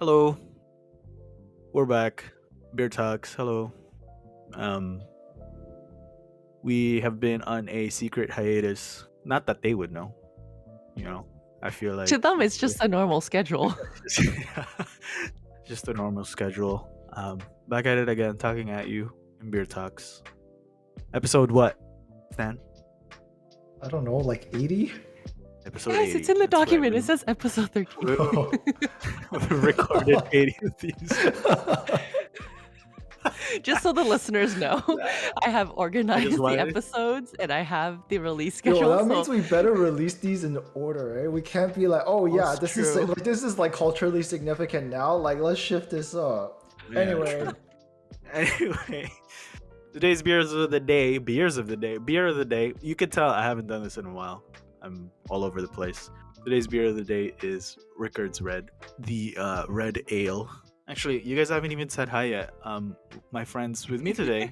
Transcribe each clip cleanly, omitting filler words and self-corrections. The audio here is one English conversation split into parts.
Hello, we're back. Beer Talks. Hello. Um, we have been on a secret hiatus. Not that they would know, you know. I feel To like them, it's just a normal schedule. just a normal schedule. Back at it again, talking at you in Beer Talks. Episode what, Stan? I don't know, like 80? Episode Guys, it's 80. in the That's right. document. It says episode 13. Oh. We recorded 80 of these. Just so the listeners know, I have organized the wanted- episodes and I have the release Yo, schedule. that means we better release these in order, right? We can't be like, oh yeah, That's this true. is like culturally significant now. Like, let's shift this up. Yeah, Anyway, true. Anyway, today's beer of the day. You can tell I haven't done this in a while. I'm all over the place. Today's beer of the day is Rickard's Red, the red ale. Actually, you guys haven't even said hi yet. My friends with me today,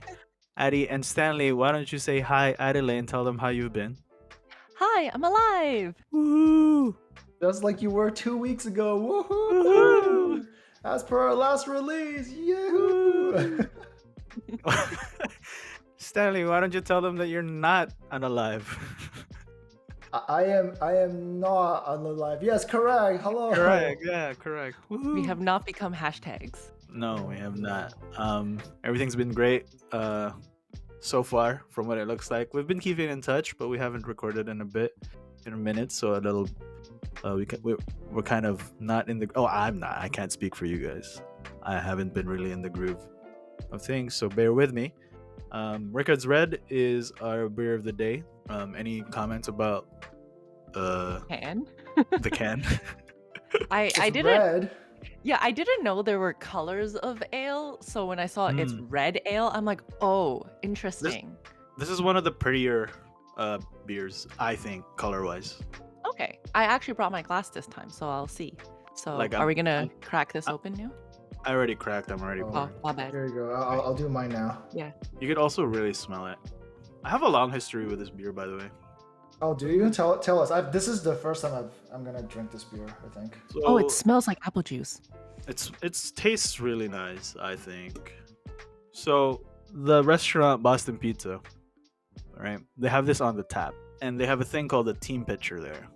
Addie and Stanley. Why don't you say hi, Adelaide, and tell them how you've been? Hi, I'm alive. Woo! just like you were 2 weeks ago. Woohoo! Woohoo! As per our last release, yahoo! Stanley, why don't you tell them that you're not unalive? I am not unalive. Yes, correct. Hello. Correct. Yeah, correct. We Woohoo. have not become hashtags. No, we have not. Everything's been great so far from what it looks like. We've been keeping in touch, but we haven't recorded in a minute, so a little we're kind of not in the I'm not. I can't speak for you guys. I haven't been really in the groove of things, so bear with me. Rickard's Red is our beer of the day. Any comments about Can? the can? I It's didn't. red. Yeah, I didn't know there were colors of ale. So when I saw it's red ale, I'm like, oh, interesting. This is one of the prettier beers, I think, color-wise. Okay, I actually brought my glass this time, so I'll see. So Like, are we gonna I'm- crack this open now? I already cracked. I'm already Oh. pouring. Oh, my bad. Here you go. I'll do mine now. You could also really smell it. I have a long history with this beer, by the way. Oh, do you tell us? This is the first time I'm gonna drink this beer. I think. So Oh, it smells like apple juice. it's tastes really nice, I think. So the restaurant Boston Pizza, right? They have this on the tap, and they have a thing called a team pitcher there.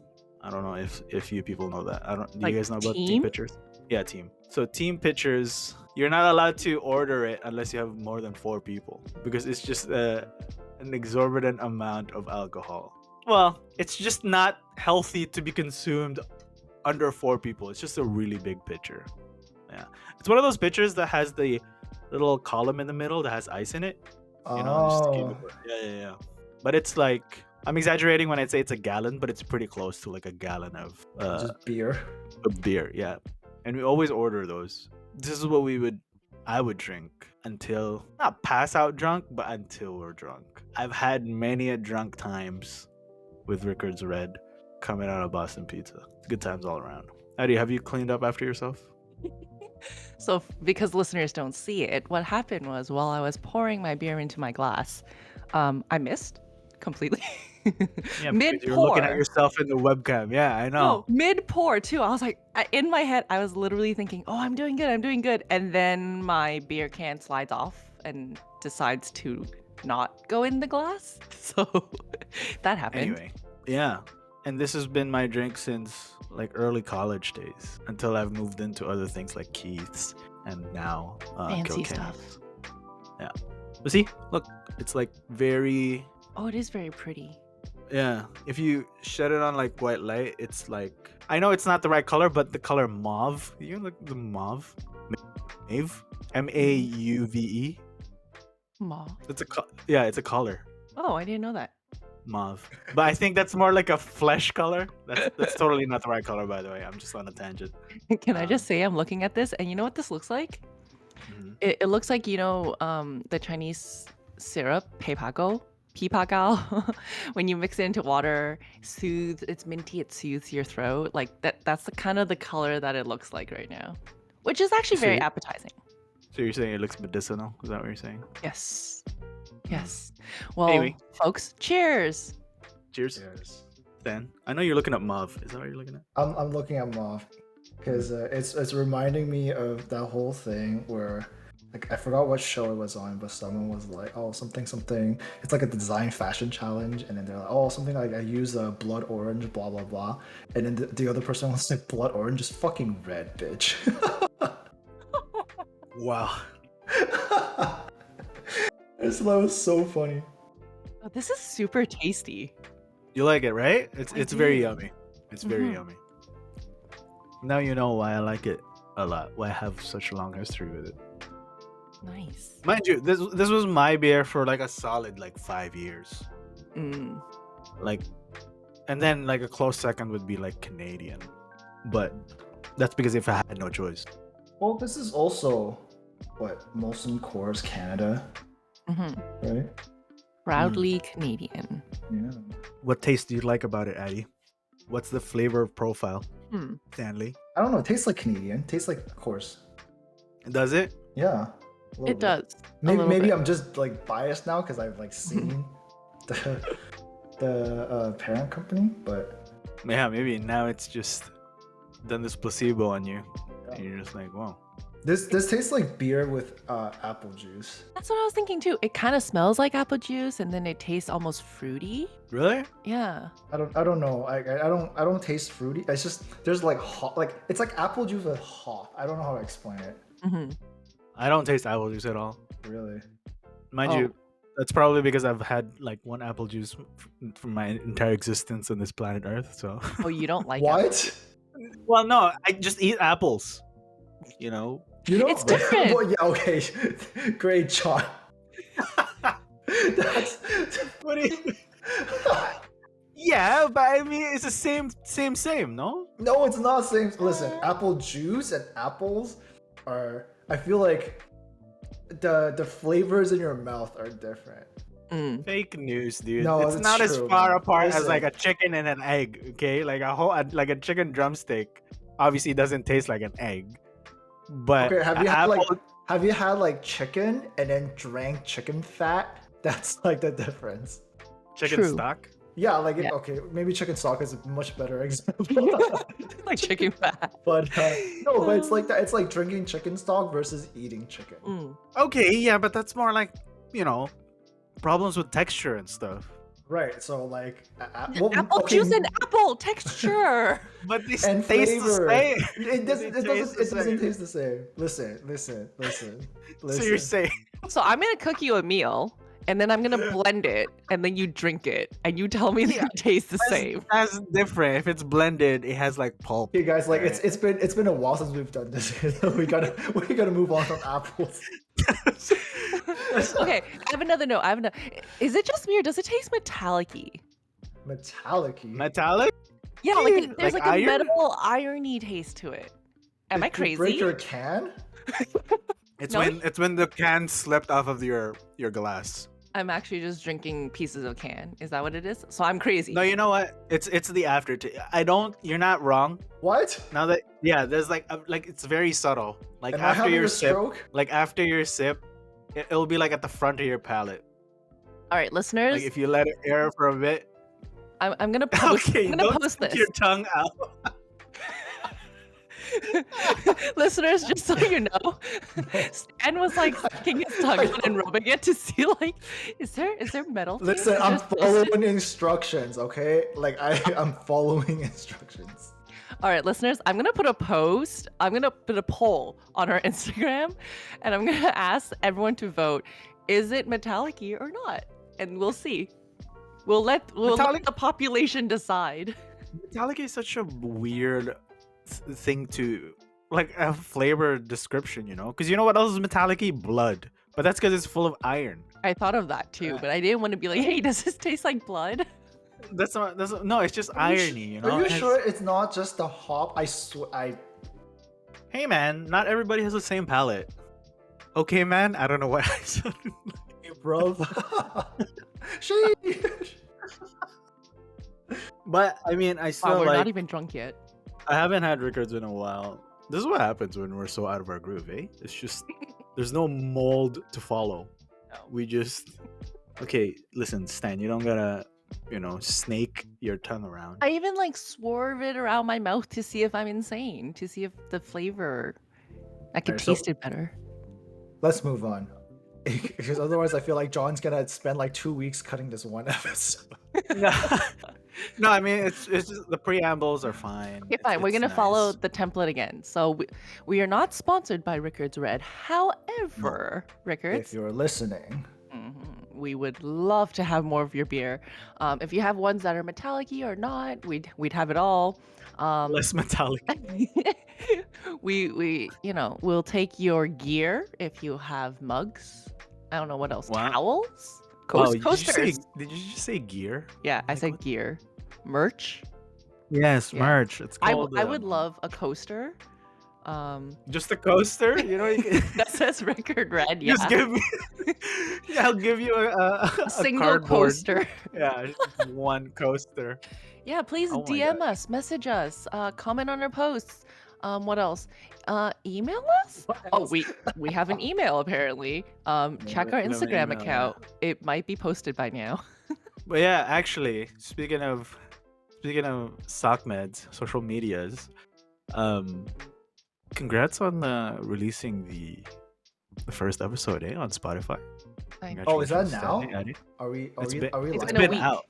I don't know if you people know that. Do Like you guys know about team team? pitchers? Yeah, team. So team pitchers, you're not allowed to order it unless you have more than 4 people because it's just an exorbitant amount of alcohol. Well, it's just not healthy to be consumed under 4 people. It's just a really big pitcher. Yeah, it's one of those pitchers that has the little column in the middle that has ice in it. You know, just to keep it. Yeah. But it's like, I'm exaggerating when I say it's a gallon, but it's pretty close to like a gallon of Just beer. beer. Yeah, and we always order those. This is what I would drink until not pass out drunk, but until we're drunk. I've had many a drunk times with Rickard's Red coming out of Boston Pizza. Good times all around. Eddie, have you cleaned up after yourself? So, because listeners don't see it, what happened was while I was pouring my beer into my glass, I missed completely. Yeah, Mid because you're looking at pour. yourself in the webcam. Yeah, I know. No, mid pour too. I was like, in my head, I was literally thinking, "Oh, I'm doing good," and then my beer can slides off and decides to not go in the glass. So that happened. Anyway, yeah. And this has been my drink since like early college days until I've moved into other things like Keith's and now Fancy Kilkenny's. stuff. Yeah. But see, look, it's like very, Oh, it is very pretty. yeah. If you shed it on like white light, it's like, I know it's not the right color, but the color mauve. You know, like the mauve? Mauve? Mauve? Mauve. It's it's a color. Oh, I didn't know that. Mauve. But I think that's more like a flesh color. That's totally not the right color, by the way. I'm just on a tangent. Can I just say I'm looking at this, and you know what this looks like? Mhm. It looks like, the Chinese syrup, pipagao, when you mix it into water, it's minty, it soothes your throat. Like that's the kind of the color that it looks like right now, which is actually very See? appetizing. So you're saying it looks medicinal? Is that what you're saying? Yes. Yes. Well, Anyway. folks, cheers. Cheers. Cheers. Then I know you're looking at mauve. Is that what you're looking at? I'm looking at mauve. because it's reminding me of that whole thing where, like, I forgot what show it was on, but someone was like, oh, something something. It's like a design fashion challenge, and then they're like, oh, something like I use a blood orange, blah blah blah, and then the other person was like, blood orange is fucking red, bitch. Wow. That was so funny. Oh, this is super tasty. You like it, right? It's very do. yummy. It's very Mhm. yummy. Now you know why I like it a lot. Why I have such a long history with it. Nice. Mind you, this was my beer for like a solid like 5 years. Mm. Like, and then like a close second would be like Canadian, but that's because if I had no choice. Well, this is also what Molson Coors Canada, Mhm. right? Proudly Canadian. Yeah. What taste do you like about it, Addie? What's the flavor profile, Hmm. Stanley? I don't know. It tastes like Canadian. Tastes like Coors. Does it? Yeah. a little It bit. does. a Maybe little maybe bit. I'm just like biased now because I've like seen the parent company, but Yeah, maybe now it's just done this placebo on you, Yeah. and you're just like, wow. this tastes like beer with apple juice. That's what I was thinking too. It kind of smells like apple juice, and then it tastes almost fruity. Really? Yeah. I don't know. I don't taste fruity. It's just there's like hop, like it's like apple juice with hop. I don't know how to explain it. Hmm. I don't taste apple juice at all. Really. Mind Oh. you, that's probably because I've had like one apple juice for my entire existence on this planet Earth. So, Oh, you don't like What? well, no, I just eat apples. You know, You know? It's different. Well, yeah. Okay. Great, John. That's. what do you? Yeah, but I mean, it's the same, no? No, it's not same. Listen, apple juice and apples are. I feel like the flavors in your mouth are different. Mm. Fake news, dude. No, it's it's not as true, far man. apart as Listen. like a chicken and an egg. Okay, like like a chicken drumstick. Obviously, doesn't taste like an egg. But Okay, have you a had like apple- have you had like chicken and then drank chicken fat? That's like the difference. chicken True. stock? Yeah, like Yeah. okay, maybe chicken stock is a much better example. Like chicken fat. but no, but it's like that. It's like drinking chicken stock versus eating chicken. Mm. Okay, yeah, but that's more like, you know, problems with texture and stuff. Right. So like Apple juice and apple texture. But they and taste flavor. the same. It doesn't. They It doesn't. taste the It doesn't same. taste the same. Listen. So you're saying So I'm gonna cook you a meal, and then I'm gonna blend it, and then you drink it, and you tell me that Yeah, it tastes the same. that's different. If it's blended, it has like pulp. Hey guys, like right? it's been a while since we've done this. we gotta move on from apples. Okay, I have another note. Is it just me or does it taste metallic-y? Metallic-y. Metallic? Yeah, like there's Like like a iron? metal irony taste to it. Am I Did you break crazy? your can? It's No, when the can slipped off of your glass. I'm actually just drinking pieces of can. Is that what it is? So I'm crazy. No, you know what? It's the aftertaste. You're not wrong. What? Now that there's like it's very subtle. Like Am I after having your a sip, stroke? like after your sip, it'll be like at the front of your palate. All right, listeners, Like if you let it air for a bit. I'm gonna post. Okay, I'm gonna don't post stick this. your tongue out. Listeners, just so you know, Stan was like sticking his tongue out and rubbing it to see like, is there metal? taste? Listen, Is I'm there substance? following instructions, okay? Like I'm following instructions. All right, listeners, I'm gonna put a post. I'm gonna put a poll on our Instagram, and I'm gonna ask everyone to vote: is it metallic-y or not? And we'll see. We'll let the population decide. Metallic is such a weird thing to like a flavor description, you know? Because you know what else is metallic? Blood. But that's because it's full of iron. I thought of that too, but I didn't want to be like, hey, does this taste like blood? That's no, it's just irony, you know? Are you It has- sure it's not just the hop? Hey man, not everybody has the same palate. Okay, man, I don't know what I said. Hey, bro. Sheesh. But I mean, I Wow, still we're like. not even drunk yet. I haven't had Rickards in a while. This is what happens when we're so out of our groove, eh? It's just there's no mold to follow. No. We just okay. Listen, Stan, you don't gotta snake your tongue around. I even like swerve it around my mouth to see if I'm insane, to see if the flavor I could Alright, so- taste it better. Let's move on. Because otherwise, I feel like John's gonna spend like 2 weeks cutting this one episode. No, I mean it's just the preambles are fine. Okay, fine. We're It's gonna follow nice. the template again. So we are not sponsored by Rickard's Red. However, If Rickard's, you're listening, we would love to have more of your beer. If you have ones that are metallic-y or not, we'd have it all. Less metallic. We'll take your gear if you have mugs. I don't know what else. Wow. Towels, Wow, did you coasters. just say gear? Yeah, I Like, said what? gear, merch. Yes, Yeah. merch. It's called. I would love a coaster. Just a coaster. You can That says Rickard Red. Yeah, just give me. Yeah, I'll give you a a single cardboard. coaster. Yeah, just one coaster. Yeah, please Oh my DM us, message us, comment on our posts. What else? Email us? What Oh, else? we have an email apparently. Check our we have an Instagram email, account. It might be posted by now. But yeah, actually, speaking of sock meds, social medias, congrats on releasing the first episode, on Spotify. Oh, is that Congratulations, now? Eddie. Are we It's live? It's It's been a been week. out.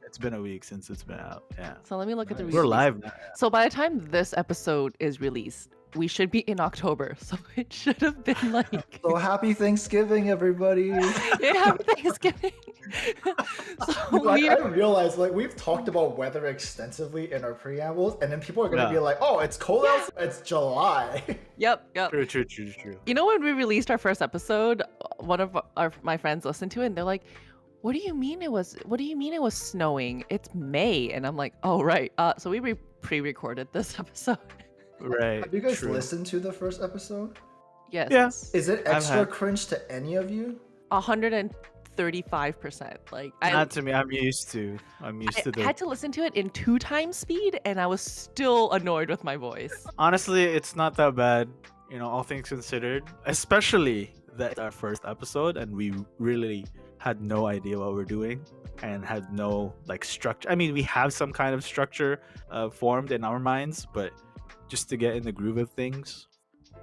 It's been a week since it's been out. Yeah, So let me look at the Nice. we're release. live now. So by the time this episode is released, we should be in October. So it should have been like So happy Thanksgiving, everybody. happy Thanksgiving. So Like, we I are, realized like we've talked about weather extensively in our preambles, and then people are gonna Yeah. be like, "Oh, it's cold out. It's July." yep. True. You know, when we released our first episode, one of my friends listened to it and they're like, what do you mean it was snowing? It's May. And I'm like, oh right. So we pre-recorded this episode. Right. Have you guys true. listened to the first episode? Yes. Yeah. Is it I've extra had- cringe to any of you? 135%. Like I Not to me. I'm used to the. had to listen to it in 2 times speed and I was still annoyed with my voice. Honestly, it's not that bad, all things considered. Especially that our first episode, and we really had no idea what we're doing and had no structure. I mean, we have some kind of structure formed in our minds, but just to get in the groove of things.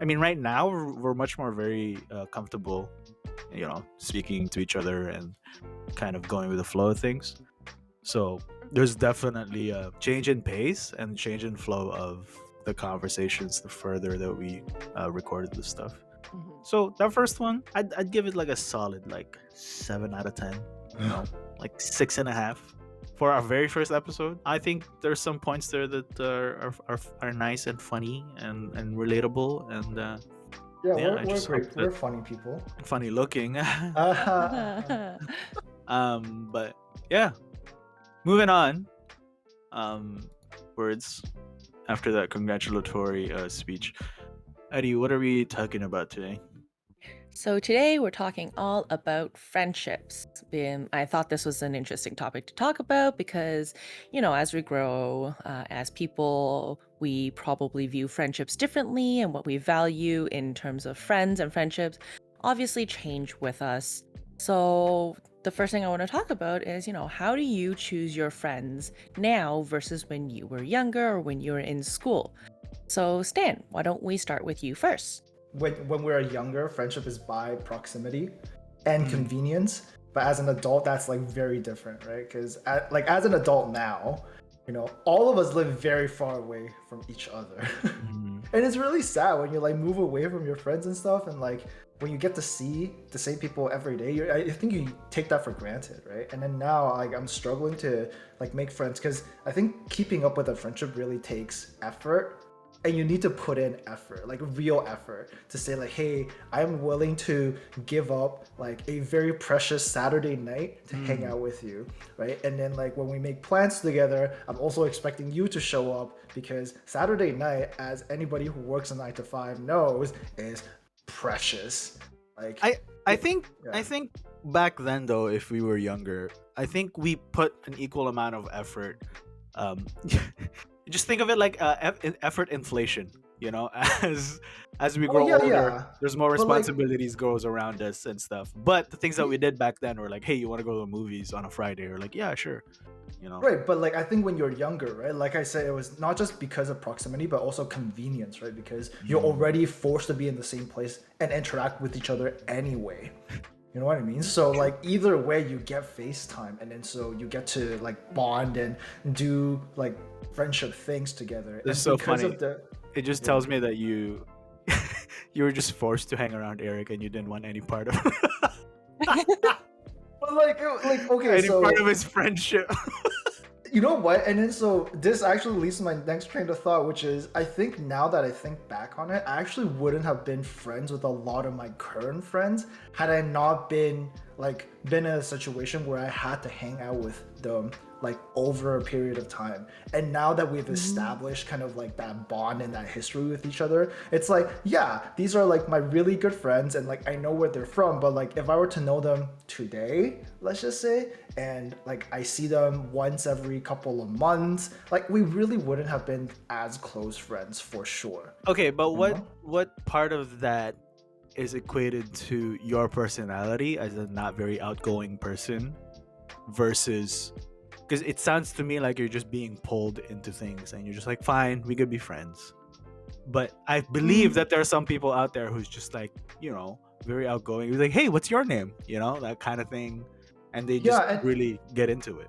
I mean, right now we're much more very comfortable, speaking to each other and kind of going with the flow of things. So there's definitely a change in pace and change in flow of the conversations the further that we recorded this stuff. Mhm. So that first one, I'd give it a solid 7 out of 10. 6.5 for our very first episode. I think there's some points there that are nice and funny and relatable and Yeah, Yeah, I we're just great. hope We're that- funny people. funny looking. Uh, But yeah, moving on. Words after that congratulatory speech. Eddie, what are we talking about today? So today we're talking all about friendships. I thought this was an interesting topic to talk about because, as we grow as people, we probably view friendships differently, and what we value in terms of friends and friendships obviously change with us. So the first thing I want to talk about is, how do you choose your friends now versus when you were younger or when you were in school? So Stan, why don't we start with you first? when we're younger, friendship is by proximity and convenience. But as an adult, that's very different, right? Because as an adult now, all of us live very far away from each other. And it's really sad when you move away from your friends and stuff, and when you get to see the same people every day, I think you take that for granted, right? And then now I'm struggling to make friends because I think keeping up with a friendship really takes effort. And you need to put in effort, real effort, to say hey, I'm willing to give up a very precious Saturday night to hang out with you, right? And then when we make plans together, I'm also expecting you to show up because Saturday night, as anybody who works a 9 to 5 knows, is precious. I think Yeah. I think back then though, if we were younger, I think we put an equal amount of effort. Just think of it like effort inflation, as we Oh grow yeah, older, yeah. there's more But like, responsibilities goes around us and stuff. But the things that we did back then were like, hey, you want to go to the movies on a Friday? Or like, yeah, sure. You know. right, but like I think when you're younger, right? Like I said, it was not just because of proximity, but also convenience, right? Because you're already forced to be in the same place and interact with each other anyway. You know what I mean? So like either way, you get FaceTime, and then so you get to like bond and do like friendship things together. It's And so because funny. of the It just tells me that you you were just forced to hang around Eric and you didn't want any part of but like okay, any part so of his friendship. you know what? And then so this actually leads to my next train of thought, which is I think now that I think back on it, I actually wouldn't have been friends with a lot of my current friends had I not been in a situation where I had to hang out with them like over a period of time. And now that we've established kind of like that bond and that history with each other, it's like, yeah, these are like my really good friends and like I know where they're from, but like if I were to know them today, let's just say, and like I see them once every couple of months, like we really wouldn't have been as close friends for sure. Okay, but You know? what part of that is equated to your personality as a not very outgoing person versus, because it sounds to me like you're just being pulled into things and you're just like, fine, we could be friends. But I believe that there are some people out there who's just like, very outgoing. He's like, hey, what's your name? That kind of thing. And they just Yeah, and really get into it.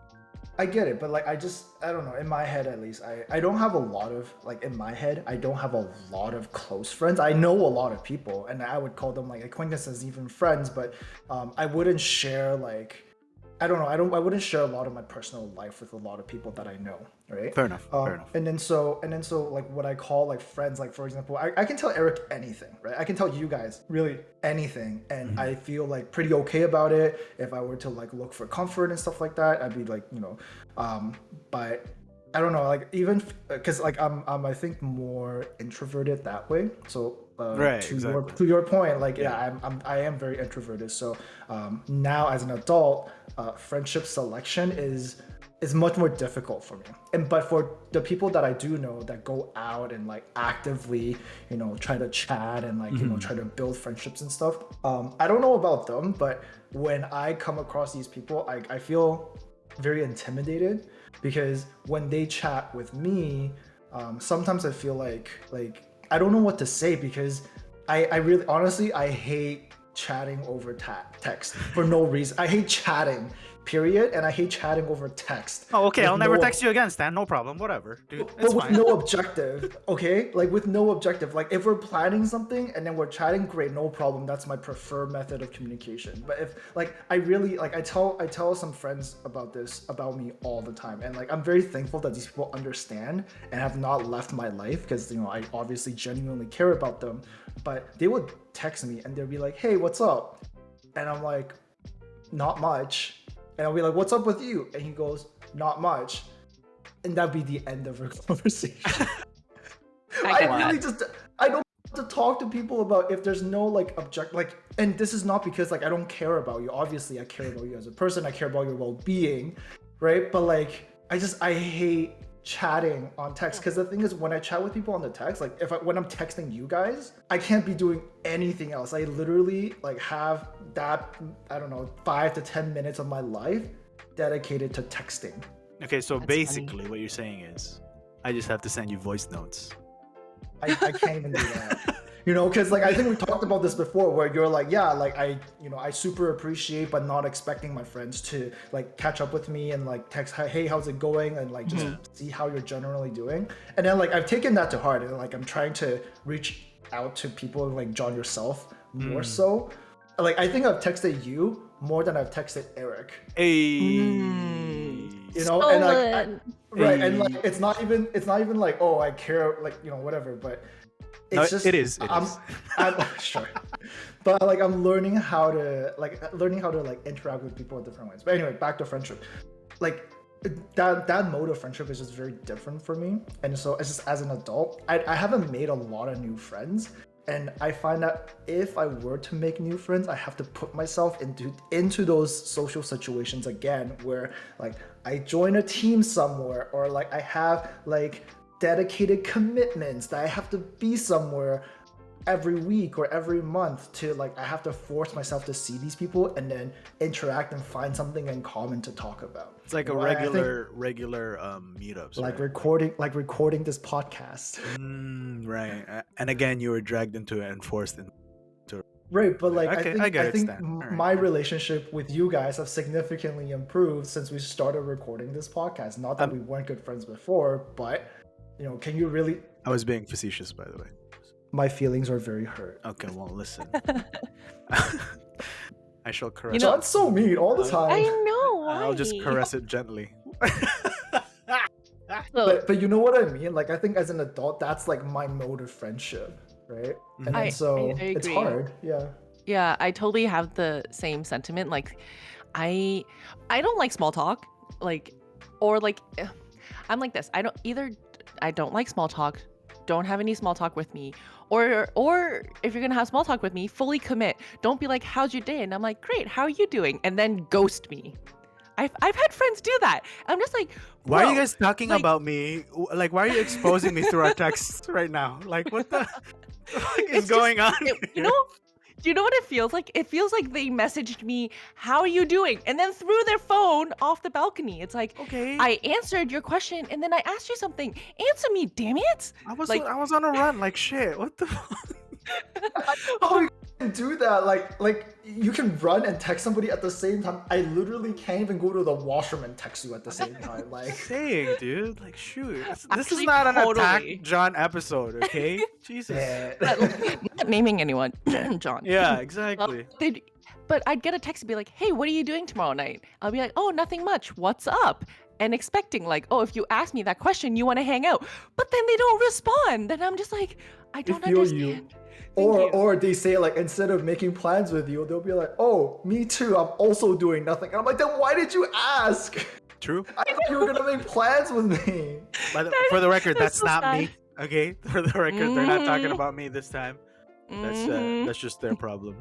I get it, but like I don't know, in my head at least, I don't have a lot of like in my head, I don't have a lot of close friends. I know a lot of people and I would call them like acquaintances, even friends, but I wouldn't share like I don't know, I wouldn't share a lot of my personal life with a lot of people that I know, right? Fair enough. Fair enough. And then so like what I call like friends, like for example, I can tell Eric anything, right? I can tell you guys really anything, and I feel like pretty okay about it. If I were to like look for comfort and stuff like that, I'd be like, but I don't know, like even because like I'm I think more introverted that way. So Right, to exactly. your point, like Yeah. I am very introverted. So now as an adult, friendship selection is much more difficult for me. And but for the people that I do know that go out and like actively, try to chat and like try to build friendships and stuff. I don't know about them, but when I come across these people, I feel very intimidated because when they chat with me, sometimes I feel like I don't know what to say because I really honestly I hate chatting over text for no reason. I hate chatting, period, and I hate chatting over text. Oh, okay. with I'll never no text you again, Stan. No problem. Whatever, dude. but It's with fine. no objective, okay? Like with no objective. Like if we're planning something and then we're chatting, great, no problem. That's my preferred method of communication. But if like I really like I tell some friends about this about me all the time. And like I'm very thankful that these people understand and have not left my life because I obviously genuinely care about them. But they would text me and they'll be like, "Hey, what's up?" And I'm like, "Not much." And I'll be like, "What's up with you?" And he goes, "Not much." And that'd be the end of our conversation. I get I really that. I don't want to talk to people about if there's no like and this is not because like I don't care about you. Obviously I care about you as a person. I care about your well-being, right? But like I hate chatting on text because the thing is when I chat with people on the text, like when I'm texting you guys, I can't be doing anything else. I literally like have that, I don't know, 5 to 10 minutes of my life dedicated to texting. Okay, so That's basically, what you're saying is, I just have to send you voice notes. I can't even do that. Because like I think we talked about this before where you're like, yeah, like I super appreciate but not expecting my friends to like catch up with me and like text, hey, how's it going? And like just see how you're generally doing. And then like I've taken that to heart and like I'm trying to reach out to people like John yourself more so. Like I think I've texted you more than I've texted Eric. Hey. And like right, and like Hey. it's not even like, oh, I care, like whatever, but No, it's just it is. I'm sure, but like I'm learning how to like interact with people in different ways. But anyway, back to friendship. Like that mode of friendship is just very different for me, and so it's just as an adult, I haven't made a lot of new friends. And I find that if I were to make new friends, I have to put myself into those social situations again, where like I join a team somewhere, or like I have like dedicated commitments that I have to be somewhere. every week or every month to like I have to force myself to see these people and then interact and find something in common to talk about. It's like a I think, regular meetups, like right? recording this podcast. Right. And again, you were dragged into it and forced into. Right, but like Okay, I get it, think Stan. All right. my relationship with you guys have significantly improved since we started recording this podcast. Not that we weren't good friends before, but you know, can you really? I was being facetious, by the way. My feelings are very hurt. Okay, well, listen. I shall caress. You know- John's so mean all the time. I know. Why? I'll just caress it gently. So, But you know what I mean? Like I think as an adult, that's like my mode of friendship, right? And I- so I it's agree. hard. Yeah. yeah, I totally have the same sentiment. Like, I don't like small talk. Like, or like, I'm like this. I don't like small talk. Don't have any small talk with me. Or if you're gonna have small talk with me, fully commit. Don't be like, "How's your day?" And I'm like, "Great. How are you doing?" And then ghost me. I've had friends do that. I'm just like, Why are you "Bro, guys talking like- about me? Like, why are you exposing me through our texts right now? Like, what the fuck is It's just- going on? you here? know, do you know what it feels like? It feels like they messaged me, "How are you doing?" and then threw their phone off the balcony. It's like, Okay. I answered your question and then I asked you something. Answer me, damn it! I was like- on a run like shit. What the fuck? Oh, you can do that. Like you can run and text somebody at the same time. I literally can't even go to the washroom and text you at the same time. Like Saying, dude. Like, shoot. This is Actually, not an totally. attack John episode, okay? Jesus. yeah. Not naming anyone, John. Yeah, exactly. But I'd get a text and be like, "Hey, what are you doing tomorrow night?" I'll be like, "Oh, nothing much. What's up?" And expecting like, "Oh, if you ask me that question, you want to hang out." But then they don't respond. Then I'm just like, I don't feel you. understand. Thank you. Or they say like instead of making plans with you, they'll be like, "Oh, me too. I'm also doing nothing." And I'm like, "Then why did you ask? True. I thought you were gonna make plans with me." For the record, that's that's so not sad. me. Okay? For the record, they're not talking Mhm. about me this time. Mhm. That's just their problem.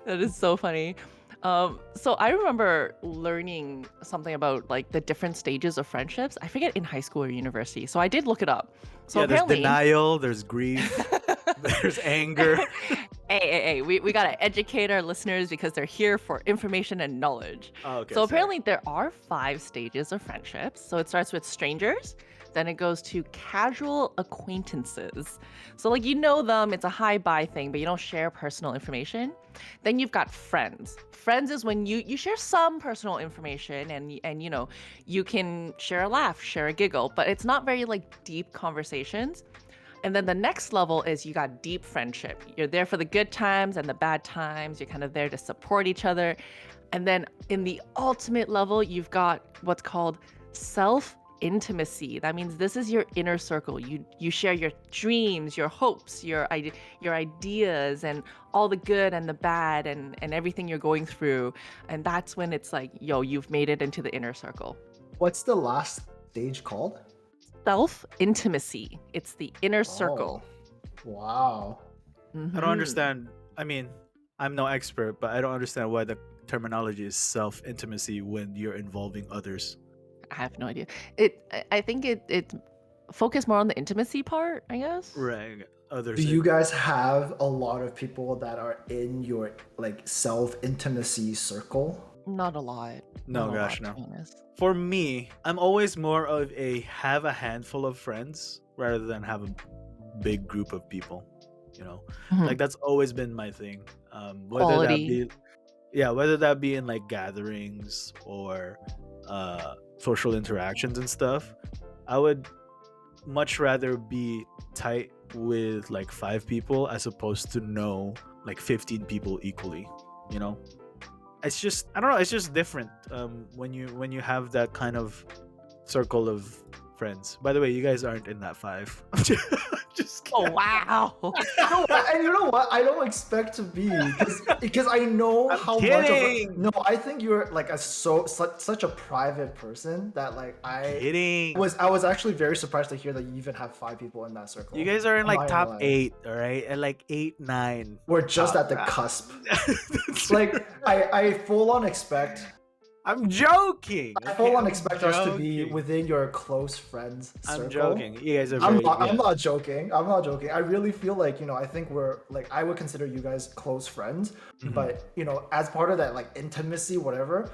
That is so funny. So I remember learning something about like the different stages of friendships. I forget in high school or university. So I did look it up. So Yeah, there's apparently, denial, there's grief, there's anger. hey, we gotta educate our listeners because they're here for information and knowledge. Oh, okay, So sorry. apparently there are 5 stages of friendships. So it starts with strangers, then it goes to casual acquaintances. So like you know them, it's a hi bye thing, but you don't share personal information. Then you've got friends. Friends is when you share some personal information and you know, you can share a laugh, share a giggle, but it's not very like deep conversations. And then the next level is you got deep friendship. You're there for the good times and the bad times. You're kind of there to support each other. And then in the ultimate level, you've got what's called self-intimacy. That means this is your inner circle. You share your dreams, your hopes, your ideas, and all the good and the bad and everything you're going through. And that's when it's like, yo, you've made it into the inner circle. What's the last stage called? Self-intimacy. It's the inner circle. Oh, wow. I Mhm. don't understand. I mean, I'm no expert, but I don't understand why the terminology is self-intimacy when you're involving others. I have no idea. I think it focus more on the intimacy part, I guess. Right. Others. Do you guys have a lot of people that are in your like self-intimacy circle? Not a lot. No, Not a gosh, lot, no. to be honest. For me, I'm always more of have a handful of friends rather than have a big group of people. You know, Mhm. like that's always been my thing. Whether that Quality. be, whether that be in like gatherings or social interactions and stuff, I would much rather be tight with like 5 people as opposed to know like 15 people equally. You know, it's just I don't know. It's just different when you have that kind of circle of friends. By the way, you guys aren't in that 5. I'm just kidding. Oh wow. No, and you know what? I don't expect to be because I know I'm how much of a, kidding. no. I think you're like such a private person that like I Kidding. was actually very surprised to hear that you even have 5 people in that circle. You guys are in I'm like not top gonna lie. 8, all right, and like 8, 9. We're just at the cusp. Like I full on expect I'm joking. I Okay, full on I'm expect us to be joking. within your close friends circle. I'm joking. You guys are I'm very. not. Yeah. I'm not joking. I'm not joking. I really feel like I think we're like I would consider you guys close friends, Mhm. but as part of that like intimacy, whatever.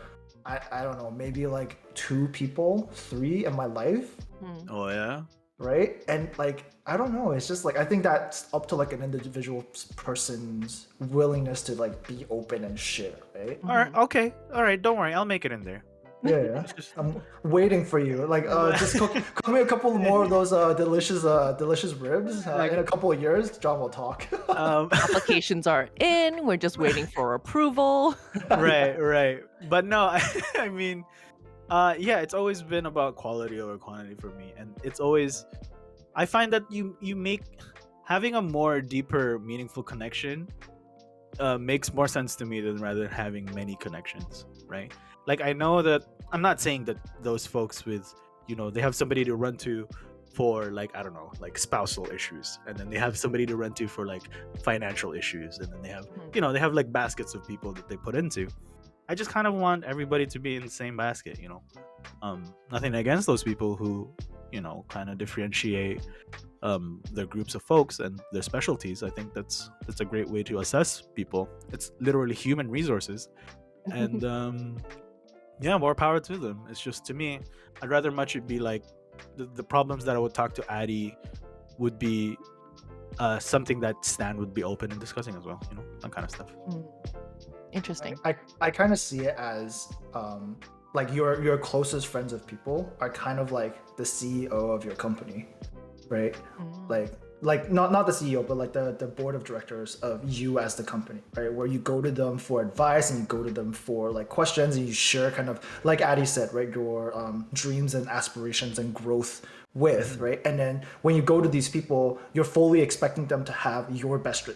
I don't know. Maybe like 2 people, 3 in my life, Hmm. Oh yeah. right? And like I don't know. It's just like I think that's up to like an individual person's willingness to like be open and share, right? All right. Okay. All right. Don't worry. I'll make it in there. Yeah. It's just. I'm waiting for you. Like, just cook me a couple more of those delicious ribs. In a couple of years, John will talk. Applications are in. We're just waiting for approval. Right. But no, I mean, yeah, it's always been about quality over quantity for me, and it's always. I find that you make having a more deeper, meaningful connection makes more sense to me than rather than having many connections, right? Like I know that I'm not saying that those folks with they have somebody to run to for like I don't know like spousal issues, and then they have somebody to run to for like financial issues, and then they have they have like baskets of people that they put into. I just kind of want everybody to be in the same basket, nothing against those people who kind of differentiate their groups of folks and their specialties. I think that's a great way to assess people. It's literally human resources, and yeah, more power to them. It's just to me, I'd rather much it be like the problems that I would talk to Addie would be something that Stan would be open in discussing as well. That kind of stuff. Interesting. I kind of see it as like your closest friends of people are kind of like the CEO of your company, right? Like not the CEO, but like the board of directors of you as the company, right? Where you go to them for advice and you go to them for like questions and you share kind of like Addie said, right? Your dreams and aspirations and growth with, right? And then when you go to these people, you're fully expecting them to have your best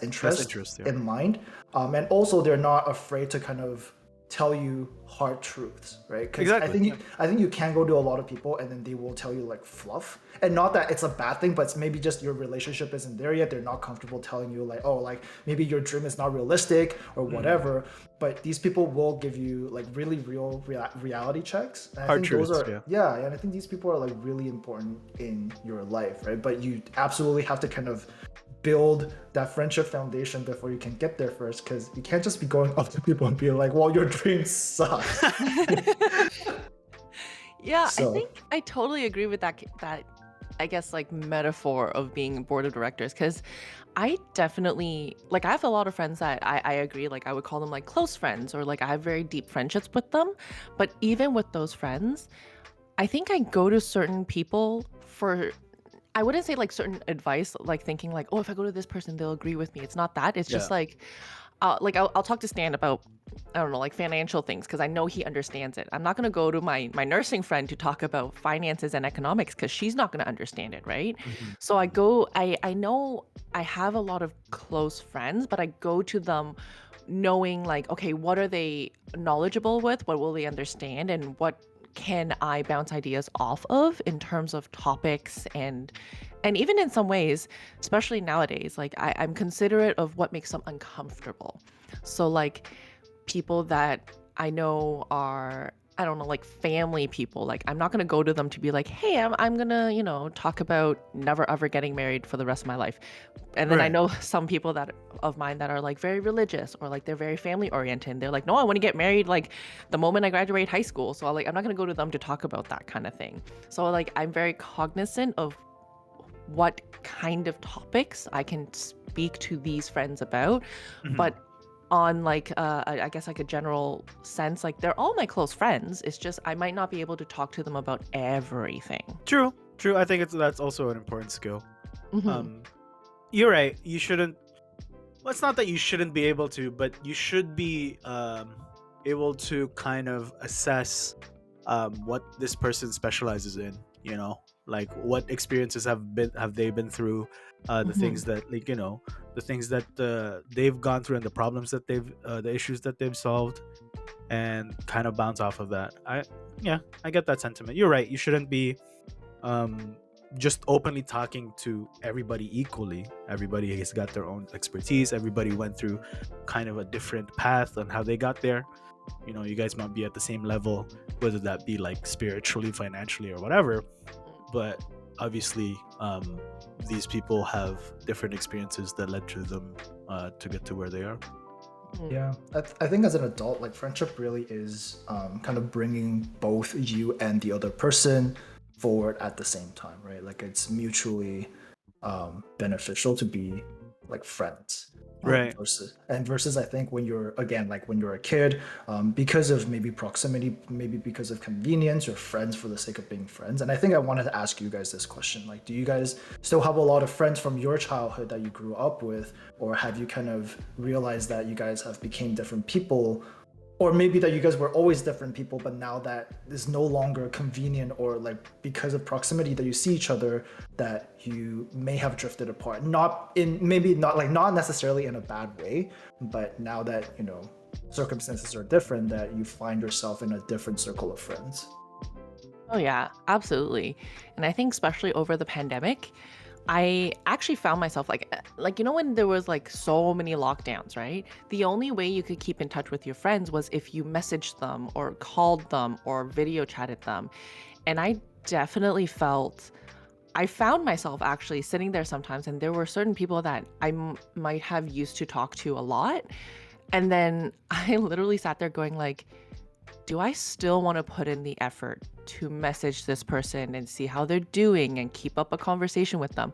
interest Yeah. in mind, and also they're not afraid to kind of tell you hard truths, right? Because Exactly. I think you can go to a lot of people and then they will tell you like fluff, and not that it's a bad thing, but it's maybe just your relationship isn't there yet. They're not comfortable telling you like, oh, like maybe your dream is not realistic or whatever. But these people will give you like really real reality checks. And I Hard think those truths, are and I think these people are like really important in your life, right? But you absolutely have to kind of build that friendship foundation before you can get there first, because you can't just be going up to people and be like, well, your dream sucks. Yeah, So- I think I totally agree with that I guess like metaphor of being a board of directors, because I definitely like I have a lot of friends that I agree, like I would call them like close friends, or like I have very deep friendships with them. But even with those friends, I think I go to certain people for, I wouldn't say like certain advice, like thinking like, oh, if I go to this person, they'll agree with me. It's not that. It's just Yeah. like I'll talk to Stan about, I don't know, like financial things, because I know he understands it. I'm not going to go to my nursing friend to talk about finances and economics, because she's not going to understand it, right? So I know I have a lot of close friends, but I go to them knowing like, okay, what are they knowledgeable with? What will they understand? And what can I bounce ideas off of in terms of topics, and even in some ways, especially nowadays, like I'm considerate of what makes them uncomfortable. So like people that I know are, I don't know, like family people, like I'm not gonna go to them to be like, hey, I'm gonna, talk about never ever getting married for the rest of my life. And then I Right. know some people that of mine that are like very religious, or like they're very family oriented. They're like, no, I want to get married like the moment I graduate high school. So I'm not gonna go to them to talk about that kind of thing. So like I'm very cognizant of what kind of topics I can speak to these friends about. But on like I guess like a general sense, like they're all my close friends. It's just I might not be able to talk to them about everything. True. I think that's also an important skill. Mhm. You're right. You shouldn't. Well, it's not that you shouldn't be able to, but you should be able to kind of assess what this person specializes in. Like what experiences have they been through, the things that the things that they've gone through, and the problems that the issues that they've solved, and kind of bounce off of that. I get that sentiment. You're right. You shouldn't be just openly talking to everybody equally. Everybody has got their own expertise. Everybody went through kind of a different path on how they got there. You guys might be at the same level, whether that be like spiritually, financially, or whatever. But obviously, these people have different experiences that led to them to get to where they are. Yeah, I think as an adult, like friendship really is kind of bringing both you and the other person forward at the same time, right? Like it's mutually beneficial to be like friends. Right. Versus I think when you're a kid, because of maybe proximity, maybe because of convenience, you're friends for the sake of being friends. And I think I wanted to ask you guys this question: like, do you guys still have a lot of friends from your childhood that you grew up with, or have you kind of realized that you guys have became different people? Or maybe that you guys were always different people, but now that is no longer convenient, or like because of proximity that you see each other, that you may have drifted apart. Not necessarily in a bad way, but now that circumstances are different, that you find yourself in a different circle of friends. Oh yeah, absolutely. And I think especially over the pandemic, I actually found myself like when there was like so many lockdowns, right? The only way you could keep in touch with your friends was if you messaged them or called them or video chatted them. And I definitely I found myself actually sitting there sometimes, and there were certain people that might have used to talk to a lot. And then I literally sat there going like, do I still want to put in the effort to message this person and see how they're doing and keep up a conversation with them?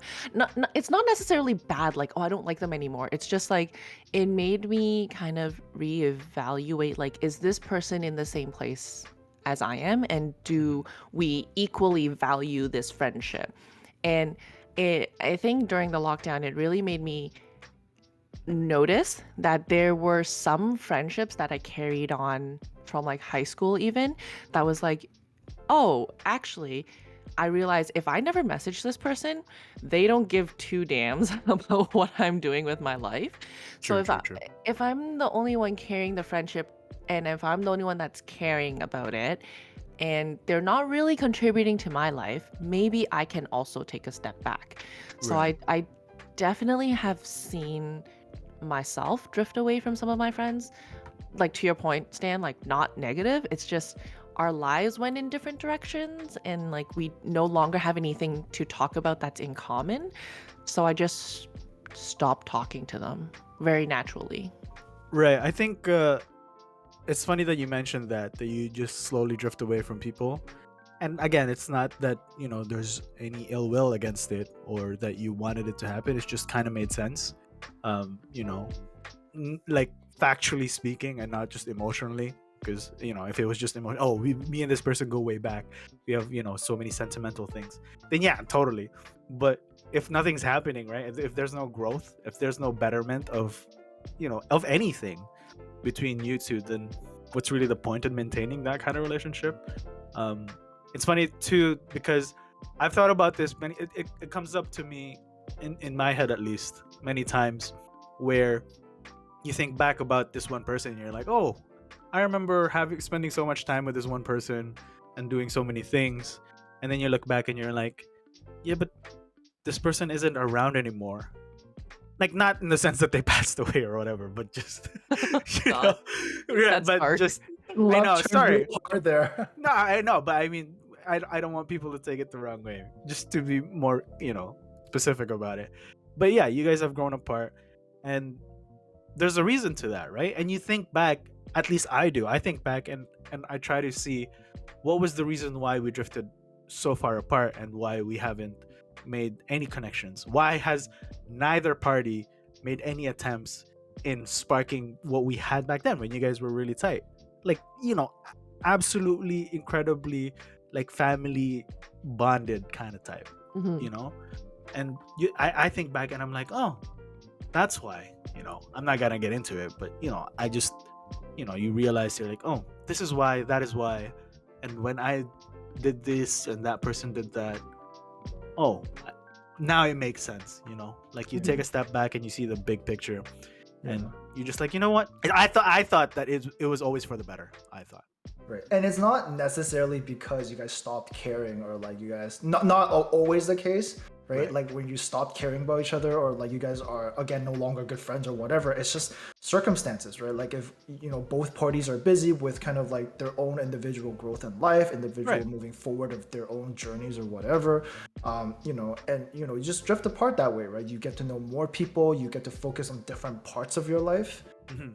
It's not necessarily bad, like, oh, I don't like them anymore. It's just like it made me kind of reevaluate, like, is this person in the same place as I am? And do we equally value this friendship? And I think during the lockdown, it really made me notice that there were some friendships that I carried on from like high school even, that was like, oh, actually, I realized if I never message this person, they don't give two damns about what I'm doing with my life. So True. if I'm the only one carrying the friendship, and if I'm the only one that's caring about it, and they're not really contributing to my life, maybe I can also take a step back. So Right. I definitely have seen myself drift away from some of my friends. Like to your point, Stan, like not negative. It's just our lives went in different directions, and like we no longer have anything to talk about that's in common. So I just stopped talking to them very naturally. Right. I think it's funny that you mentioned that you just slowly drift away from people. And again, it's not that there's any ill will against it or that you wanted it to happen. It's just kind of made sense. um you know like factually speaking and not just emotionally, because if it was just emotion, oh, me and this person go way back, we have so many sentimental things, then yeah, totally. But if nothing's happening, right, if there's no growth, if there's no betterment of anything between you two, then what's really the point in maintaining that kind of relationship? um it's funny too, because I've thought about this many, it comes up to me in my head at least many times, where you think back about this one person and you're like, oh, I remember spending so much time with this one person and doing so many things. And then you look back and you're like, yeah, but this person isn't around anymore. Like, not in the sense that they passed away or whatever, but just God, yeah, that's but harsh. just Love know, turned sorry. real hard there. No, I know, but I mean, I don't want people to take it the wrong way. Just to be more, specific about it. But yeah, you guys have grown apart, and there's a reason to that, right? And you think back, at least I do. I think back and I try to see what was the reason why we drifted so far apart and why we haven't made any connections. Why has neither party made any attempts in sparking what we had back then when you guys were really tight? Like, absolutely incredibly like family bonded kind of type, Mhm. and I think back and I'm like, oh, that's why. I'm not gonna get into it, but I just, you realize, you're like, oh, this is why, that is why, and when I did this and that person did that, oh, now it makes sense. Like, you take a step back and you see the big picture, and you're just like, you know what, I thought that it was always for the better. I thought. Right. And it's not necessarily because you guys stopped caring or like you guys not always the case, right? Right. Like when you stop caring about each other or like you guys are again no longer good friends or whatever. It's just circumstances, right? Like if both parties are busy with kind of like their own individual growth in life, individual Right. moving forward of their own journeys or whatever, and you just drift apart that way, right? You get to know more people, you get to focus on different parts of your life,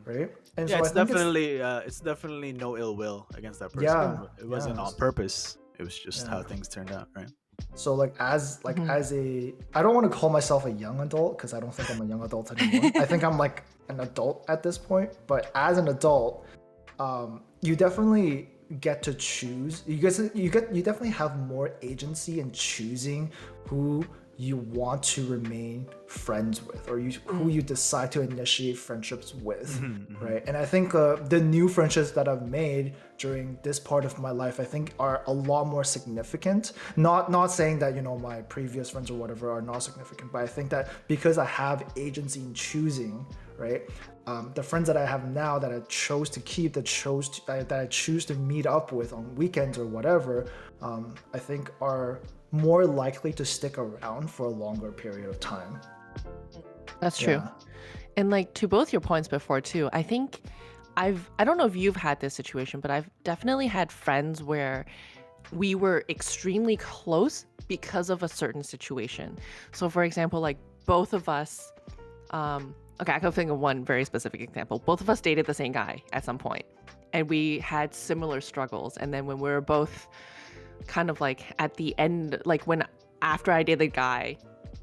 right? And Yeah, so I it's think definitely no ill will against that person. yeah, It wasn't yeah. on purpose. It was just how Yeah. things turned out, right? So like as a I don't want to call myself a young adult because I don't think I'm a young adult anymore. I think I'm like an adult at this point. But as an adult, you definitely get to choose. You definitely have more agency in choosing who you want to remain friends with, or who you decide to initiate friendships with, right? And I think the new friendships that I've made during this part of my life, I think, are a lot more significant. Not saying that my previous friends or whatever are not significant, but I think that because I have agency in choosing, right? The friends that I have now that I chose to keep, that I choose to meet up with on weekends or whatever, I think are more likely to stick around for a longer period of time. That's true. Yeah. And like to both your points before too, I think I don't know if you've had this situation, but I've definitely had friends where we were extremely close because of a certain situation. So for example, like both of us, okay, I can think of one very specific example. Both of us dated the same guy at some point, and we had similar struggles. And then when we were both kind of like at the end, like when after I dated the guy,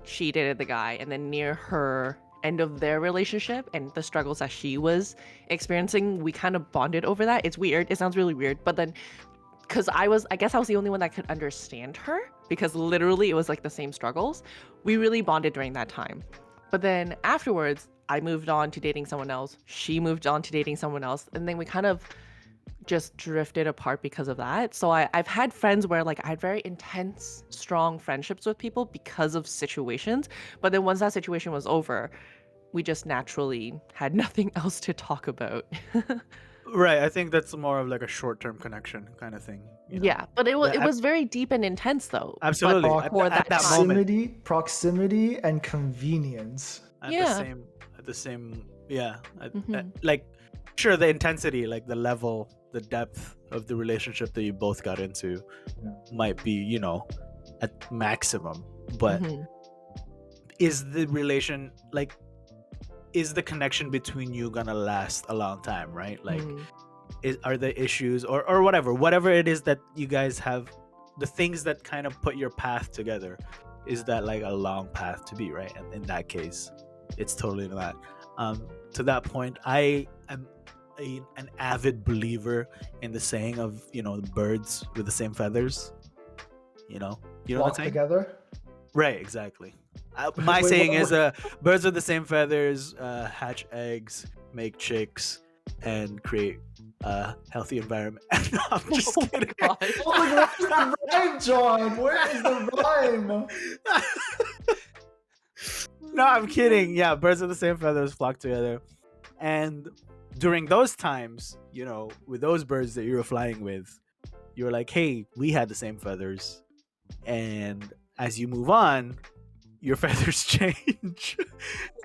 she dated the guy, and then near her end of their relationship and the struggles that she was experiencing, we kind of bonded over that. It's weird. It sounds really weird, but then because I guess I was the only one that could understand her because literally it was like the same struggles. We really bonded during that time. But then afterwards, I moved on to dating someone else. She moved on to dating someone else. And then we kind of just drifted apart because of that. So I've had friends where like I had very intense, strong friendships with people because of situations. But then once that situation was over, we just naturally had nothing else to talk about. Right. I think that's more of like a short-term connection kind of thing. Yeah, but it was very deep and intense though. Absolutely. But for At that that time, moment. Proximity and convenience. At Yeah. the same yeah. Mhm. Like sure, the intensity, like the level, the depth of the relationship that you both got into might be, at maximum. But Mhm. is the connection between you gonna last a long time, right? Like are the issues or whatever it is that you guys have, the things that kind of put your path together, is that like a long path to be, right? And in that case, it's totally not. To that point, I am an avid believer in the saying of birds with the same feathers. You know Walk what I'm saying? together. Right, exactly. My Wait, saying what- is birds with the same feathers hatch eggs, make chicks, and create a healthy environment. No, I'm just kidding. God. Oh, like, where's the rhyme, John? Where is the rhyme? No, I'm kidding. Yeah, birds of the same feathers flock together. And during those times, with those birds that you were flying with, you were like, hey, we had the same feathers. And as you move on, your feathers change.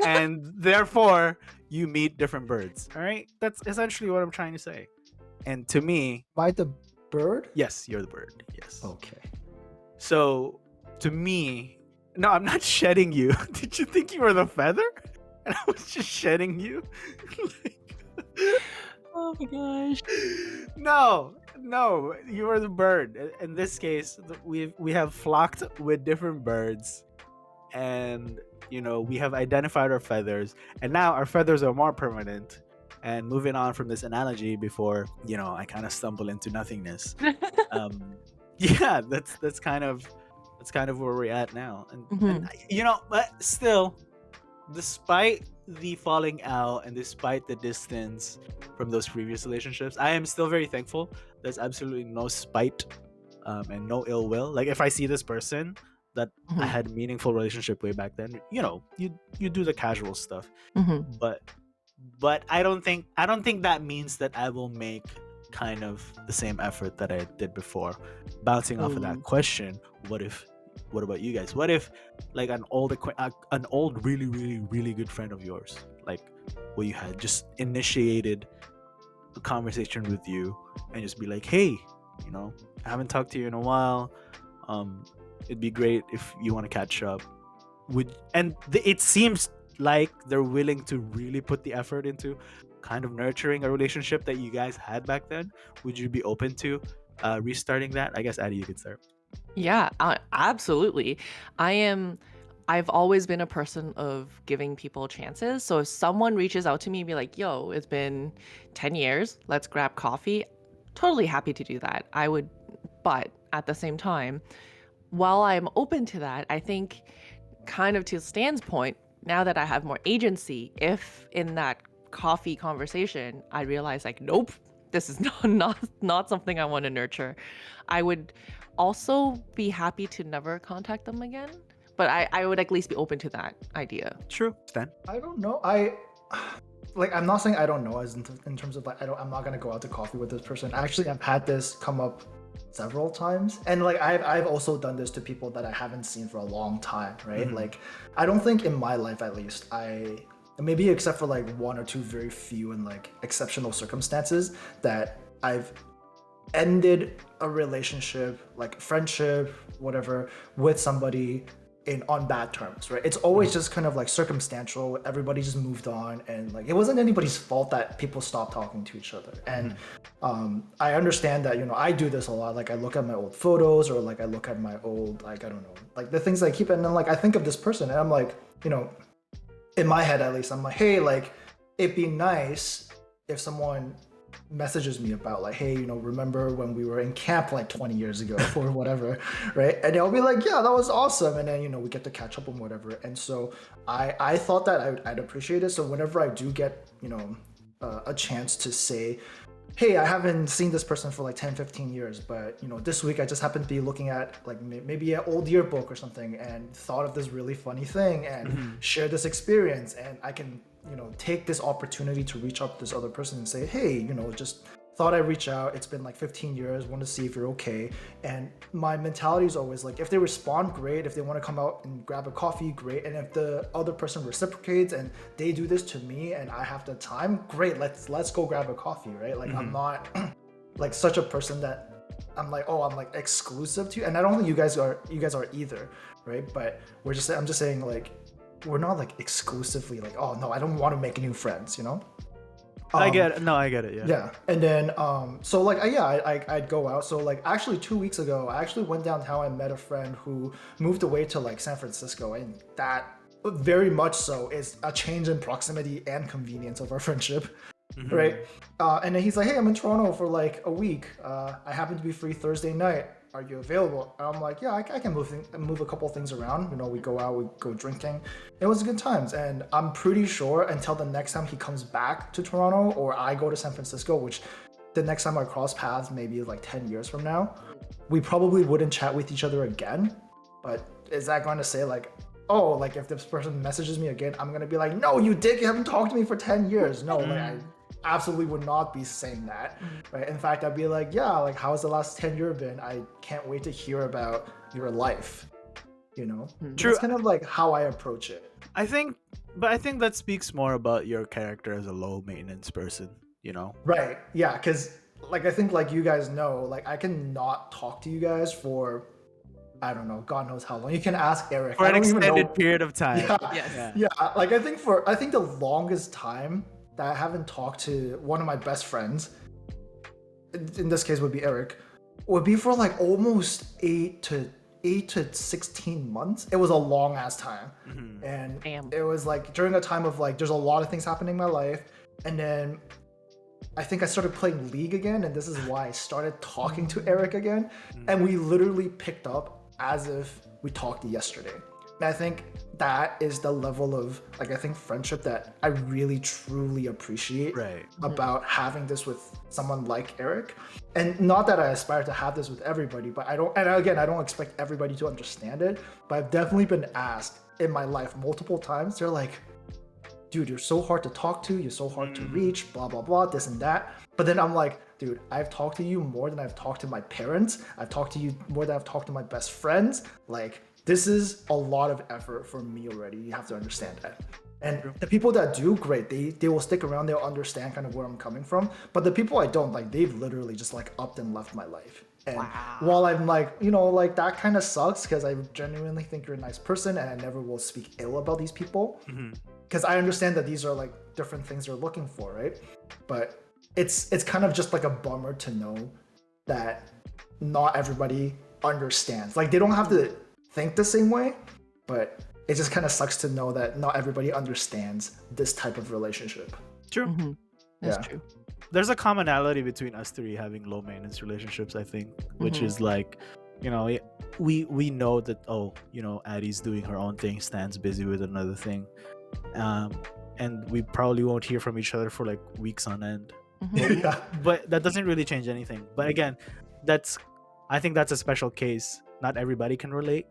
And therefore, you meet different birds. All right? That's essentially what I'm trying to say. And to me, By the bird? yes, you're the bird. Yes. Okay. So, to me, no, I'm not shedding you. Did you think you were the feather? And I was just shedding you? Oh my gosh. No, you are the bird. In this case, we have flocked with different birds, and we have identified our feathers, and now our feathers are more permanent. And moving on from this analogy before I kind of stumble into nothingness. Yeah, that's kind of where we're at now, and but still, despite the falling out and despite the distance from those previous relationships, I am still very thankful. There's absolutely no spite and no ill will. Like if I see this person that I had a meaningful relationship way back then, you do the casual stuff. Mhm. But I don't think that means that I will make kind of the same effort that I did before. Bouncing off of that Ooh. question, what about you guys? What if like an old really really really good friend of yours, like what you had just initiated a conversation with you and just be like, hey, I haven't talked to you in a while. It'd be great if you want to catch up. It seems like they're willing to really put the effort into kind of nurturing a relationship that you guys had back then. Would you be open to restarting that? I guess Addie, you could start. Yeah, absolutely. I've always been a person of giving people chances. So if someone reaches out to me and be like, yo, it's been 10 years, let's grab coffee, totally happy to do that. I would, but at the same time, while I'm open to that, I think kind of to Stan's point, now that I have more agency, if in that coffee conversation I realize like, nope, this is not something I want to nurture, I would also be happy to never contact them again. But I would at least be open to that idea. True. Stan? I don't know. I'm not saying I don't know as in terms of like I'm not gonna go out to coffee with this person. Actually, I've had this come up several times, and like I've also done this to people that I haven't seen for a long time, right? Mhm. Like I don't think in my life at least maybe except for like one or two very few and like exceptional circumstances that I've ended a relationship, like friendship, whatever, with somebody on bad terms, right? It's always just kind of like circumstantial. Everybody just moved on, and like it wasn't anybody's fault that people stopped talking to each other. And I understand that I do this a lot. Like I look at my old photos, or like I look at my old, like I don't know, like the things I keep, and then like I think of this person, and I'm like, in my head at least, I'm like, hey, like it'd be nice if someone messages me about like, hey, remember when we were in camp like 20 years ago or whatever, right? And they'll be like, yeah, that was awesome. And then we get to catch up on whatever. And so I thought that I'd appreciate it. So whenever I do get a chance to say, hey, I haven't seen this person for like 10-15 years, but this week I just happened to be looking at like maybe an old yearbook or something and thought of this really funny thing and share this experience, and I can take this opportunity to reach out to this other person and say, hey, just thought I'd reach out. It's been like 15 years, want to see if you're okay. And my mentality is always like, if they respond, great. If they want to come out and grab a coffee, great. And if the other person reciprocates and they do this to me and I have the time, great, let's go grab a coffee, right? Like I'm not like such a person that I'm like, oh, I'm like exclusive to you. And I don't think you guys are either, right? But I'm just saying, like, we're not like exclusively like, oh no, I don't want to make new friends, I get it. No, I get it. Yeah. Yeah. And then so like I'd go out. So like actually 2 weeks ago, I actually went downtown and met a friend who moved away to like San Francisco, and that very much so is a change in proximity and convenience of our friendship. Right. And then he's like, hey, I'm in Toronto for like a week. I happen to be free Thursday night. Are you available? And I'm like, yeah, I can move a couple things around. We go out, we go drinking. It was good times. And I'm pretty sure until the next time he comes back to Toronto or I go to San Francisco, which the next time I cross paths, maybe like 10 years from now, we probably wouldn't chat with each other again. But is that going to say like, oh, like if this person messages me again, I'm going to be like, no, you dick, you haven't talked to me for 10 years. No, like I absolutely would not be saying that, right? In fact, I'd be like, yeah, like how's the last 10 years been? I can't wait to hear about your life, True. That's kind of like how I approach it. I think that speaks more about your character as a low maintenance person, Right. Yeah, because like I think like you guys know, like I can not talk to you guys for, I don't know, God knows how long. You can ask Eric. For I an don't even know. extended period of time. Yeah. Yes. Yeah, like I think the longest time that I haven't talked to one of my best friends, in this case would be Eric, would be for like almost 8 to 16 months. It was a long ass time. And Damn. it was like during a time of like there's a lot of things happening in my life, and then I think I started playing League again, and this is why I started talking to Eric again, and we literally picked up as if we talked yesterday. And I think that is the level of like I think friendship that I really truly appreciate about having this with someone like Eric. And not that I aspire to have this with everybody, but I don't expect everybody to understand it, but I've definitely been asked in my life multiple times. They're like, dude, you're so hard to talk to, you're so hard to reach, blah blah blah, this and that. But then I'm like, dude, I've talked to you more than I've talked to my parents. I've talked to you more than I've talked to my best friends. Like, this is a lot of effort for me already. You have to understand that. And the people that do, great, they will stick around, they'll understand kind of where I'm coming from. But the people I don't, like, they've literally just like upped and left my life. And while I'm like, like that kind of sucks because I genuinely think you're a nice person and I never will speak ill about these people. Because I understand that these are like different things they're looking for, right? But it's kind of just like a bummer to know that not everybody understands. Like, they don't have to think the same way, but it just kind of sucks to know that not everybody understands this type of relationship. True. That's true. There's a commonality between us three having low maintenance relationships, I think, which is like, we know that, Addie's doing her own thing, Stan's busy with another thing, and we probably won't hear from each other for like weeks on end. Yeah. But that doesn't really change anything. But again, I think that's a special case. Not everybody can relate.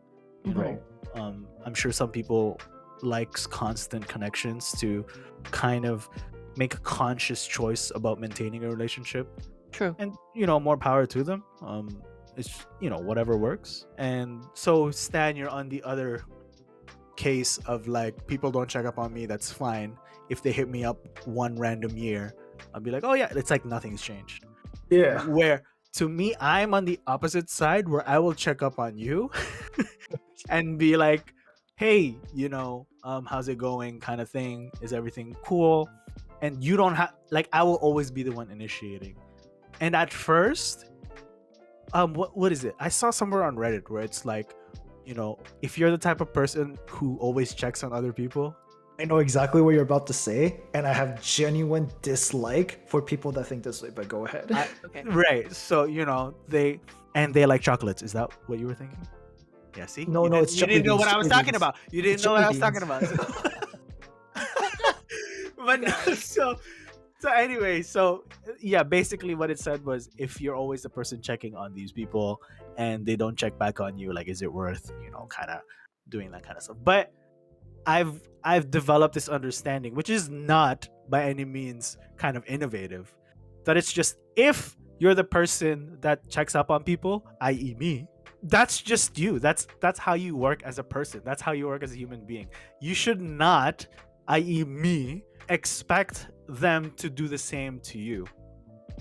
I'm sure some people likes constant connections to kind of make a conscious choice about maintaining a relationship. True. And more power to them. It's whatever works. And so Stan, you're on the other case of like, people don't check up on me, that's fine. If they hit me up one random year, I'll be like, oh yeah, it's like nothing's changed. Yeah. Where to me, I'm on the opposite side where I will check up on you and be like, hey, how's it going, kind of thing. Is everything cool? And you don't have, like, I will always be the one initiating. And at first, what is it? I saw somewhere on Reddit where it's like, if you're the type of person who always checks on other people. I know exactly what you're about to say, and I have genuine dislike for people that think this way, but go ahead. Okay. Right. So, they like chocolates. Is that what you were thinking? Yeah, see? No, it's you didn't know what I was talking beans. about. You didn't It's know what I was jelly talking about. But no, so anyway, yeah, basically what it said was, if you're always the person checking on these people and they don't check back on you, like, is it worth, kind of doing that kind of stuff? But I've developed this understanding, which is not by any means kind of innovative, that it's just, if you're the person that checks up on people, i.e. me, that's just you. That's how you work as a person. That's how you work as a human being. You should not, i.e. me, expect them to do the same to you.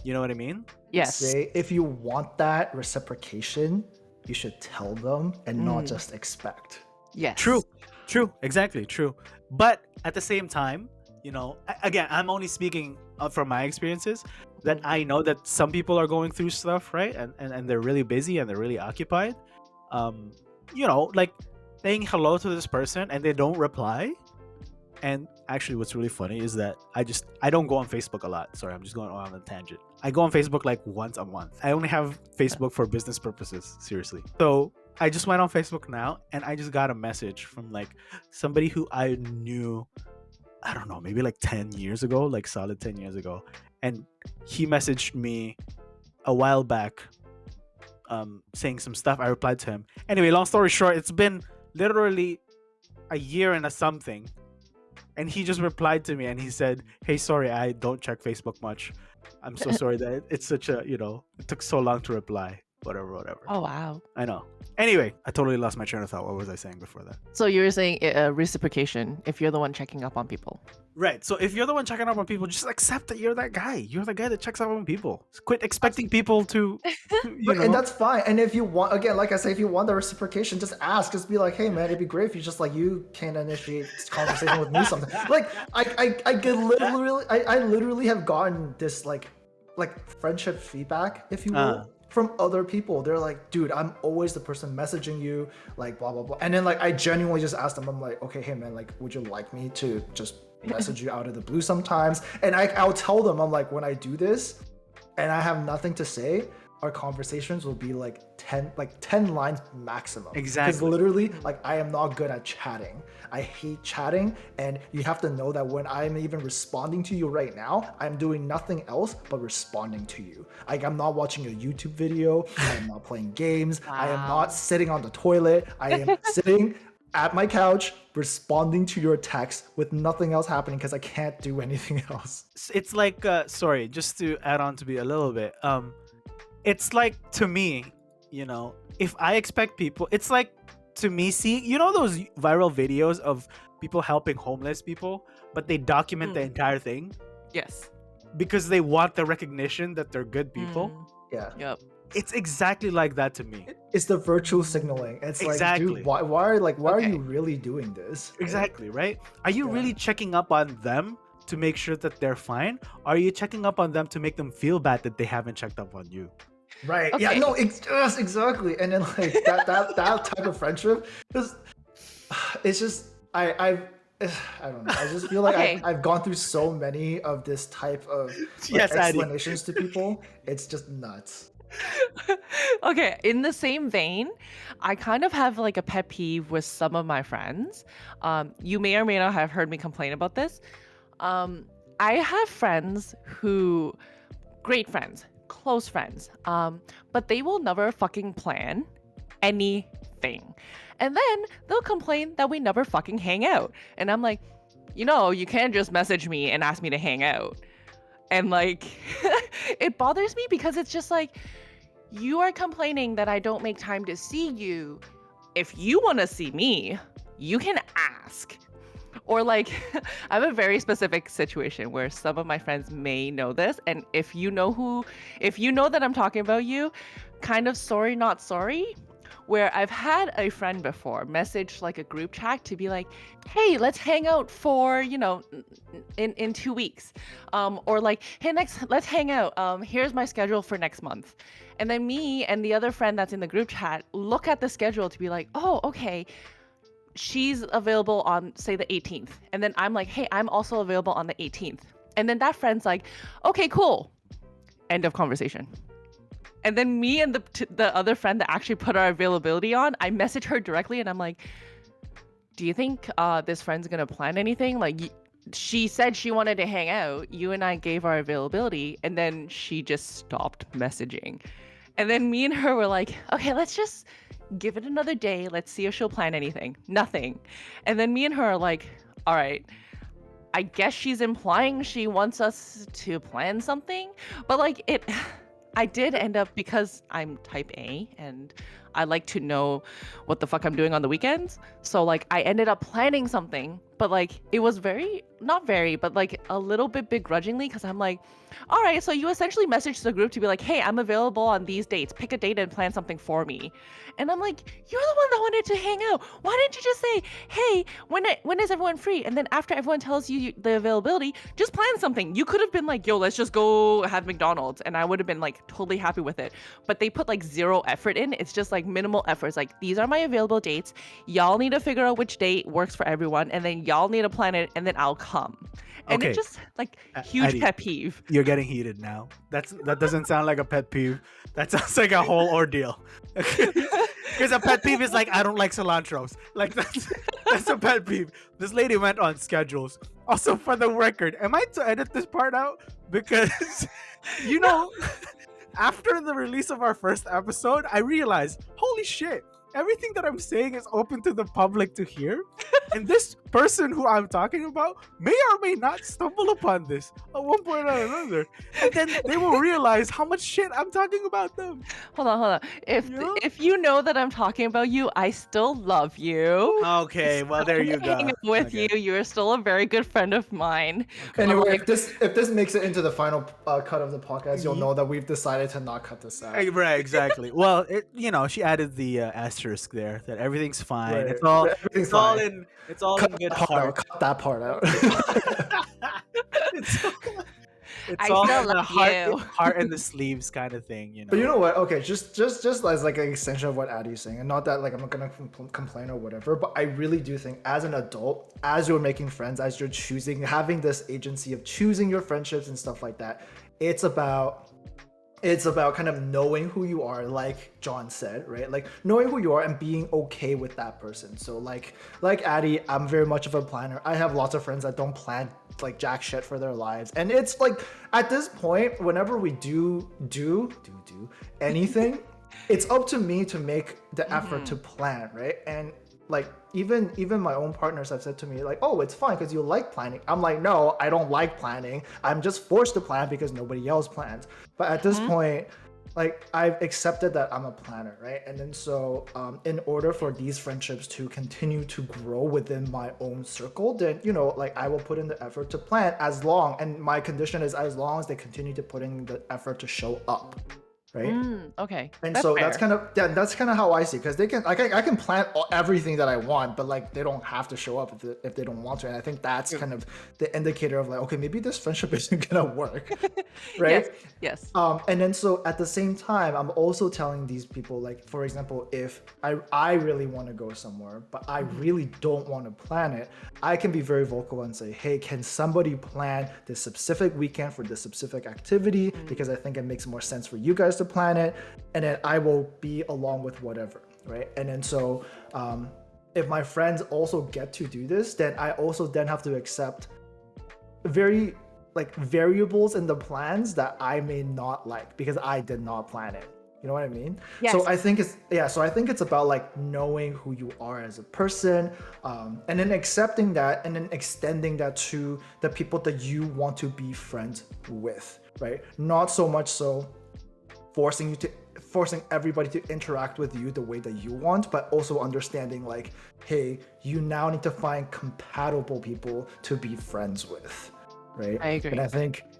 You know what I mean? Yes. Say, if you want that reciprocation, you should tell them and not just expect. Yes. True, exactly, true. But at the same time, again, I'm only speaking from my experiences, that I know that some people are going through stuff, right? And they're really busy and they're really occupied. Like saying hello to this person and they don't reply. And actually, what's really funny is that I don't go on Facebook a lot. Sorry, I'm just going on a tangent. I go on Facebook like once a month. I only have Facebook for business purposes, seriously. So I just went on Facebook now, and I just got a message from like somebody who I knew, I don't know, maybe like 10 years ago, like solid 10 years ago. And he messaged me a while back saying some stuff. I replied to him. Anyway, long story short, it's been literally a year and a something. And he just replied to me and he said, hey, sorry, I don't check Facebook much. I'm so sorry that it's such a, it took so long to reply. Whatever. Oh, wow. I know. Anyway, I totally lost my train of thought. What was I saying before that? So you were saying reciprocation, if you're the one checking up on people. Right. So if you're the one checking up on people, just accept that you're that guy. You're the guy that checks up on people. Quit expecting people to And that's fine. And if you want, again, like I say, if you want the reciprocation, just ask. Just be like, hey, man, it'd be great if you just like, you can initiate this conversation with me something. Like, I could literally, I literally have gotten this like friendship feedback, if you will. From other people. They're like, dude, I'm always the person messaging you, like blah blah blah. And then like I genuinely just asked them, I'm like, okay, hey man, like would you like me to just message you out of the blue sometimes? And I'll tell them, I'm like, when I do this and I have nothing to say, our conversations will be like 10 lines maximum. Exactly. Because literally, like, I am not good at chatting. I hate chatting, and you have to know that when I'm even responding to you right now, I'm doing nothing else but responding to you. Like, I'm not watching a YouTube video, I am not playing games, I am not sitting on the toilet, I am sitting at my couch responding to your text with nothing else happening because I can't do anything else. It's like sorry, just to add on to be a little bit. It's like, to me, if I expect people, it's like, to me, see, those viral videos of people helping homeless people, but they document the entire thing Yes. because they want the recognition that they're good people. Yeah. Yep. It's exactly like that to me. It's the virtual signaling. It's like, Exactly. dude, why are Okay. you really doing this? Exactly, right? Are you Yeah. really checking up on them to make sure that they're fine? Are you checking up on them to make them feel bad that they haven't checked up on you? Right. Yeah. Okay. No. Yes, exactly. And then like that type of friendship is, it's just I don't know. I just feel like Okay. I've gone through so many of this type of Yes, Addy. explanations to people. It's just nuts. Okay, in the same vein, I kind of have like a pet peeve with some of my friends. You may or may not have heard me complain about this. I have friends who, great friends, close friends, but they will never fucking plan anything. And then they'll complain that we never fucking hang out. And I'm like, you can't just message me and ask me to hang out. And like, it bothers me because it's just like, you are complaining that I don't make time to see you. If you want to see me, you can ask. Or like, I have a very specific situation where some of my friends may know this. And if you know that I'm talking about you, kind of sorry, not sorry. Where I've had a friend before message like a group chat to be like, hey, let's hang out for, in 2 weeks. Or like, hey, let's hang out. Here's my schedule for next month. And then me and the other friend that's in the group chat look at the schedule to be like, oh, okay, she's available on, say, the 18th. And then I'm like, hey, I'm also available on the 18th. And then that friend's like, okay, cool. End of conversation. And then me and the other friend that actually put our availability on, I message her directly and I'm like, do you think this friend's gonna plan anything? Like, she said she wanted to hang out. You and I gave our availability, and then she just stopped messaging. And then me and her were like, okay, let's just give it another day. Let's see if she'll plan anything. Nothing. And then me and her are like, all right, I guess she's implying she wants us to plan something. But like, I did end up, because I'm type A and I like to know what the fuck I'm doing on the weekends. So like, I ended up planning something, but like, it was not very, but like a little bit begrudgingly, because I'm like, all right, so you essentially messaged the group to be like, hey, I'm available on these dates. Pick a date and plan something for me. And I'm like, you're the one that wanted to hang out. Why didn't you just say, hey, when is everyone free? And then after everyone tells you the availability, just plan something. You could have been like, yo, let's just go have McDonald's. And I would have been like totally happy with it. But they put like zero effort in. It's just like minimal effort. It's like, these are my available dates. Y'all need to figure out which date works for everyone. And then y'all need to plan it, and then I'll come. And Okay. It just like huge Addy, pet peeve. You're getting heated now. That doesn't sound like a pet peeve. That sounds like a whole ordeal. Because a pet peeve is like, I don't like cilantros. Like that's a pet peeve. This lady went on schedules. Also, for the record, am I to edit this part out? Because after the release of our first episode, I realized, holy shit, everything that I'm saying is open to the public to hear. And this person who I'm talking about may or may not stumble upon this at one point or another. And then they will realize how much shit I'm talking about them. Hold on. If you know that I'm talking about you, I still love you. Okay, well, there you go. Hanging with Okay. you, you are still a very good friend of mine. Anyway, Like- if this makes it into the final cut of the podcast, you'll know that we've decided to not cut this out. Right, exactly. Well, she added the asterisk there that everything's fine. Right. It's all Everything's it's all fine. in it's all Cut in good that part out. heart. Cut that part out. It's I all still in the love heart, you. heart in the sleeves kind of thing, But you know what? Okay, just as like an extension of what Addie's saying, and not that like I'm not gonna complain or whatever, but I really do think as an adult, as you're making friends, as you're choosing, having this agency of choosing your friendships and stuff like that, it's about kind of knowing who you are, like John said, right? Like knowing who you are and being okay with that person. So like Addie, I'm very much of a planner. I have lots of friends that don't plan like jack shit for their lives. And it's like at this point, whenever we do anything, it's up to me to make the effort to plan, right? And like even my own partners have said to me like, oh, it's fine because you like planning. I'm like, no, I don't like planning. I'm just forced to plan because nobody else plans. But at this point, like I've accepted that I'm a planner, right? And then so in order for these friendships to continue to grow within my own circle, then like I will put in the effort to plan as long, and my condition is as long as they continue to put in the effort to show up, right? Okay. And That's so fair. that's kind of how I see it, because they can I can plan everything that I want, but like they don't have to show up if they don't want to. And I think that's kind of the indicator of like, okay, maybe this friendship isn't gonna work, right? Yes. And then so at the same time, I'm also telling these people, like, for example, if I really want to go somewhere, but I really don't want to plan it, I can be very vocal and say, hey, can somebody plan this specific weekend for this specific activity? Because I think it makes more sense for you guys to plan it. And then I will be along with whatever, right? And then so if my friends also get to do this, then I also then have to accept very like variables in the plans that I may not like because I did not plan it. You know what I mean? Yes. So I think it's about like knowing who you are as a person, and then accepting that, and then extending that to the people that you want to be friends with, right? Not so much so forcing everybody to interact with you the way that you want, but also understanding like, hey, you now need to find compatible people to be friends with, right? I agree.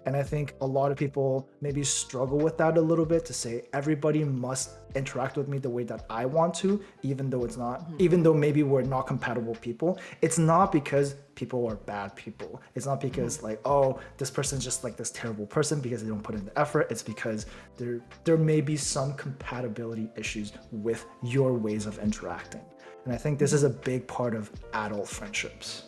And I think a lot of people maybe struggle with that a little bit, to say everybody must interact with me the way that I want to, even though it's not, even though maybe we're not compatible people. It's not because people are bad people. It's not because like, oh, this person's just like this terrible person because they don't put in the effort. It's because there may be some compatibility issues with your ways of interacting. And I think this is a big part of adult friendships.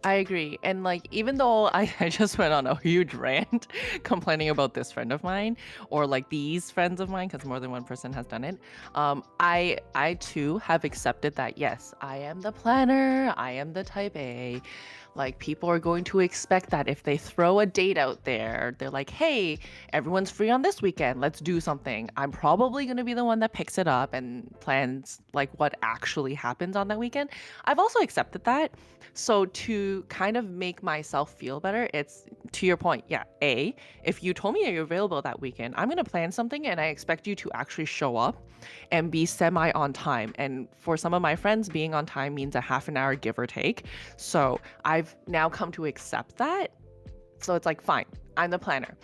I agree. And like, even though I just went on a huge rant complaining about this friend of mine, or like these friends of mine, because more than one person has done it, I too have accepted that, yes, I am the planner, I am the type A. Like, people are going to expect that if they throw a date out there, they're like, hey, everyone's free on this weekend, let's do something. I'm probably going to be the one that picks it up and plans like what actually happens on that weekend. I've also accepted that. So to kind of make myself feel better, it's to your point. Yeah. A, if you told me that you're available that weekend, I'm going to plan something and I expect you to actually show up and be semi on time. And for some of my friends, being on time means a half an hour, give or take. So I've now come to accept that. So it's like, fine, I'm the planner.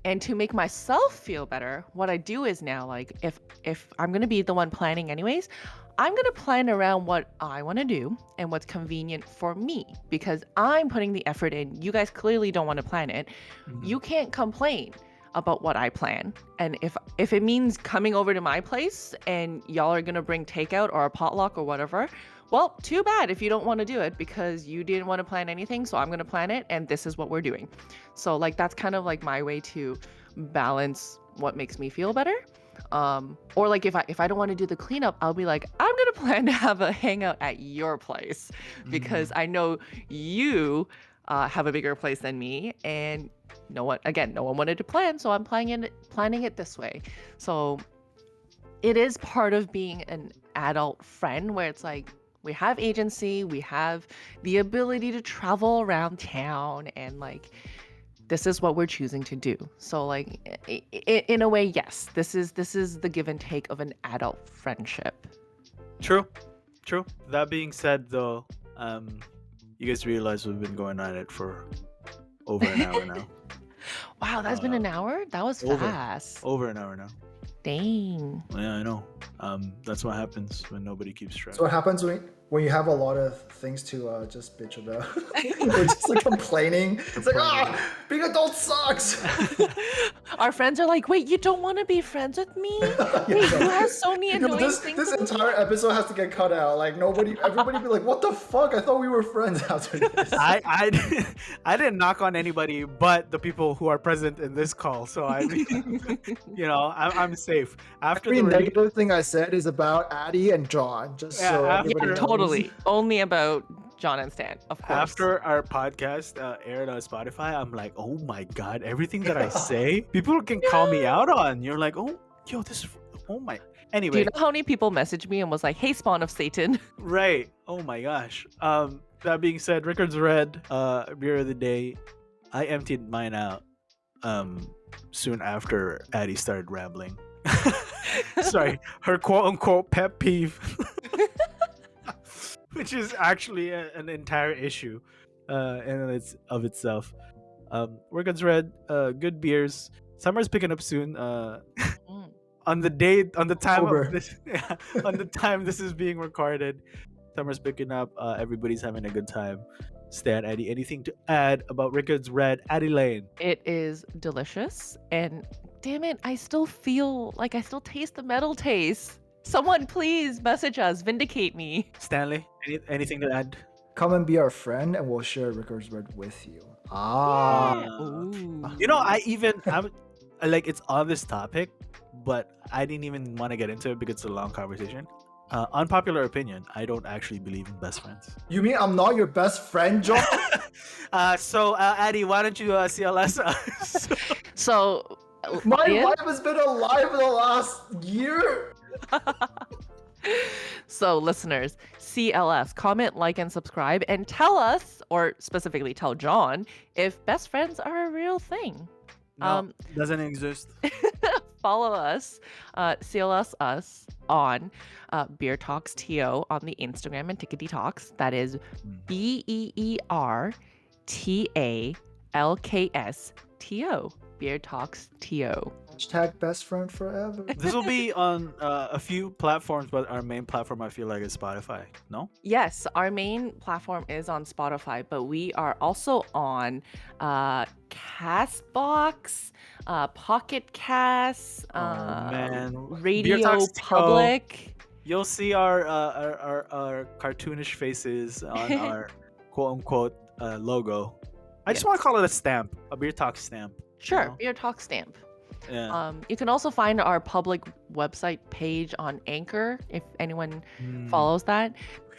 And to make myself feel better, what I do is now, like, if I'm going to be the one planning anyways, I'm going to plan around what I want to do and what's convenient for me, because I'm putting the effort in. You guys clearly don't want to plan it. You can't complain about what I plan. And if it means coming over to my place and y'all are going to bring takeout or a potluck or whatever, well, too bad if you don't want to do it because you didn't want to plan anything. So I'm going to plan it and this is what we're doing. So like, that's kind of like my way to balance what makes me feel better. Or like if I don't want to do the cleanup, I'll be like, I'm gonna plan to have a hangout at your place because I know you have a bigger place than me, and no one wanted to plan, so I'm planning it this way. So it is part of being an adult friend where it's like, we have agency, we have the ability to travel around town, and like, this is what we're choosing to do. So like, in a way, yes, this is the give and take of an adult friendship. True. That being said, though, you guys realize we've been going on it for over an hour now. Wow, that's been an hour? That was fast. Over an hour now. Dang. Yeah, I know. That's what happens when nobody keeps track. So what happens when you have a lot of things to just bitch about? We're just like complaining. It's like, being adult sucks. Our friends are like, wait, you don't want to be friends with me? Wait, you have so many annoying this things. This entire episode has to get cut out. Like everybody be like, what the fuck? I thought we were friends after this. I didn't knock on anybody but the people who are present in this call. So I'm safe. After Every the negative thing I said is about Addie and John. Just so everybody knows. Totally. Only about John and Stan, of course. After our podcast aired on Spotify, I'm like, oh my god, everything that I say, people can call me out on. You're like, oh, yo, Oh my. Do you Anyway, know how many people messaged me and was like, "Hey, spawn of Satan"? right. Oh my gosh. That being said, Rickard's Red, beer of the day. I emptied mine out soon after Addie started rambling. Sorry, her quote unquote pet peeve, which is actually an entire issue in its of itself. Rickard's Red, good beers. Summer's picking up soon. Mm. On the time of October. this, yeah, on the time this is being recorded, summer's picking up. Everybody's having a good time. Stan, Eddie, anything to add about Rickard's Red, Addie Lane? It is delicious, and damn it, I still feel like I still taste the metal taste. Someone please message us, vindicate me. Stanley, anything to add? Come and be our friend, and we'll share Rickard's Red with you. Ah. Yeah. Ooh. You know, I'm like, it's on this topic, but I didn't even want to get into it because it's a long conversation. Unpopular opinion, I don't actually believe in best friends. You mean I'm not your best friend, John? So Addie, why don't you CLS us? So My Ian? life has been alive for the last year. So listeners, CLS, comment, like, and subscribe, and tell us, or specifically tell John, if best friends are a real thing. No, doesn't exist. Follow us, CLS us on Beer Talks TO on the Instagram and Tickety Talks. That is BEERTALKSTO. Beer Talks TO. Hashtag best friend forever. This will be on a few platforms, but our main platform I feel like is Spotify. No? Yes, our main platform is on Spotify, but we are also on Castbox, Pocket Cast, man. Beer Radio Talks TO. Public. You'll see our cartoonish faces on our quote unquote logo. I just Yes. want to call it a stamp, a Beer Talk stamp. Sure, know? Beer Talk stamp. Yeah. You can also find our public website page on Anchor if anyone Mm. follows that.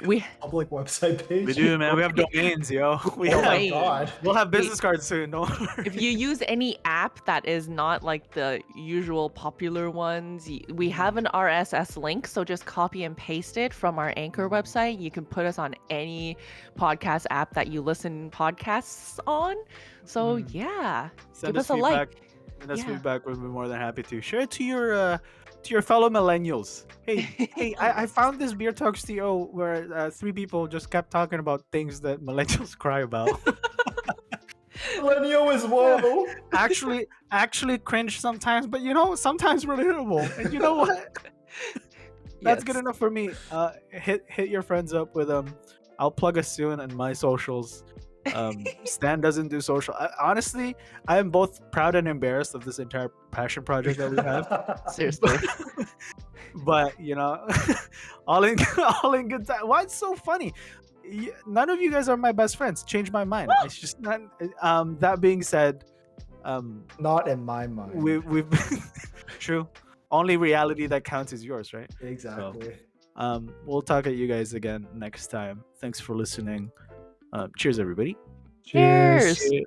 We Public website page. We do, man. We have domains, yo. We Oh my have, god. we'll have business cards soon. Don't worry. if you use any app that is not like the usual popular ones, we have an RSS link, so just copy and paste it from our Anchor website. You can put us on any podcast app that you listen podcasts on. So yeah, Send give us a feedback. like. Send us Yeah. feedback. We'll be more than happy to share it to your fellow millennials. Hey, I found this Beer Talks TO where 3 people just kept talking about things that millennials cry about. Millennial is whoa. actually cringe sometimes, but sometimes relatable. And you know what? That's good Yes. enough for me. Hit your friends up with I'll plug us soon on my socials. Stan doesn't do social. Honestly, I am both proud and embarrassed of this entire passion project that we have. Seriously. But all in good time. Why it's so funny? None of you guys are my best friends. Change my mind. It's just not. That being said, Not in my mind. we've true. Only reality that counts is yours, right? Exactly. We'll talk at you guys again next time. Thanks for listening. Cheers, everybody. Cheers. Cheers.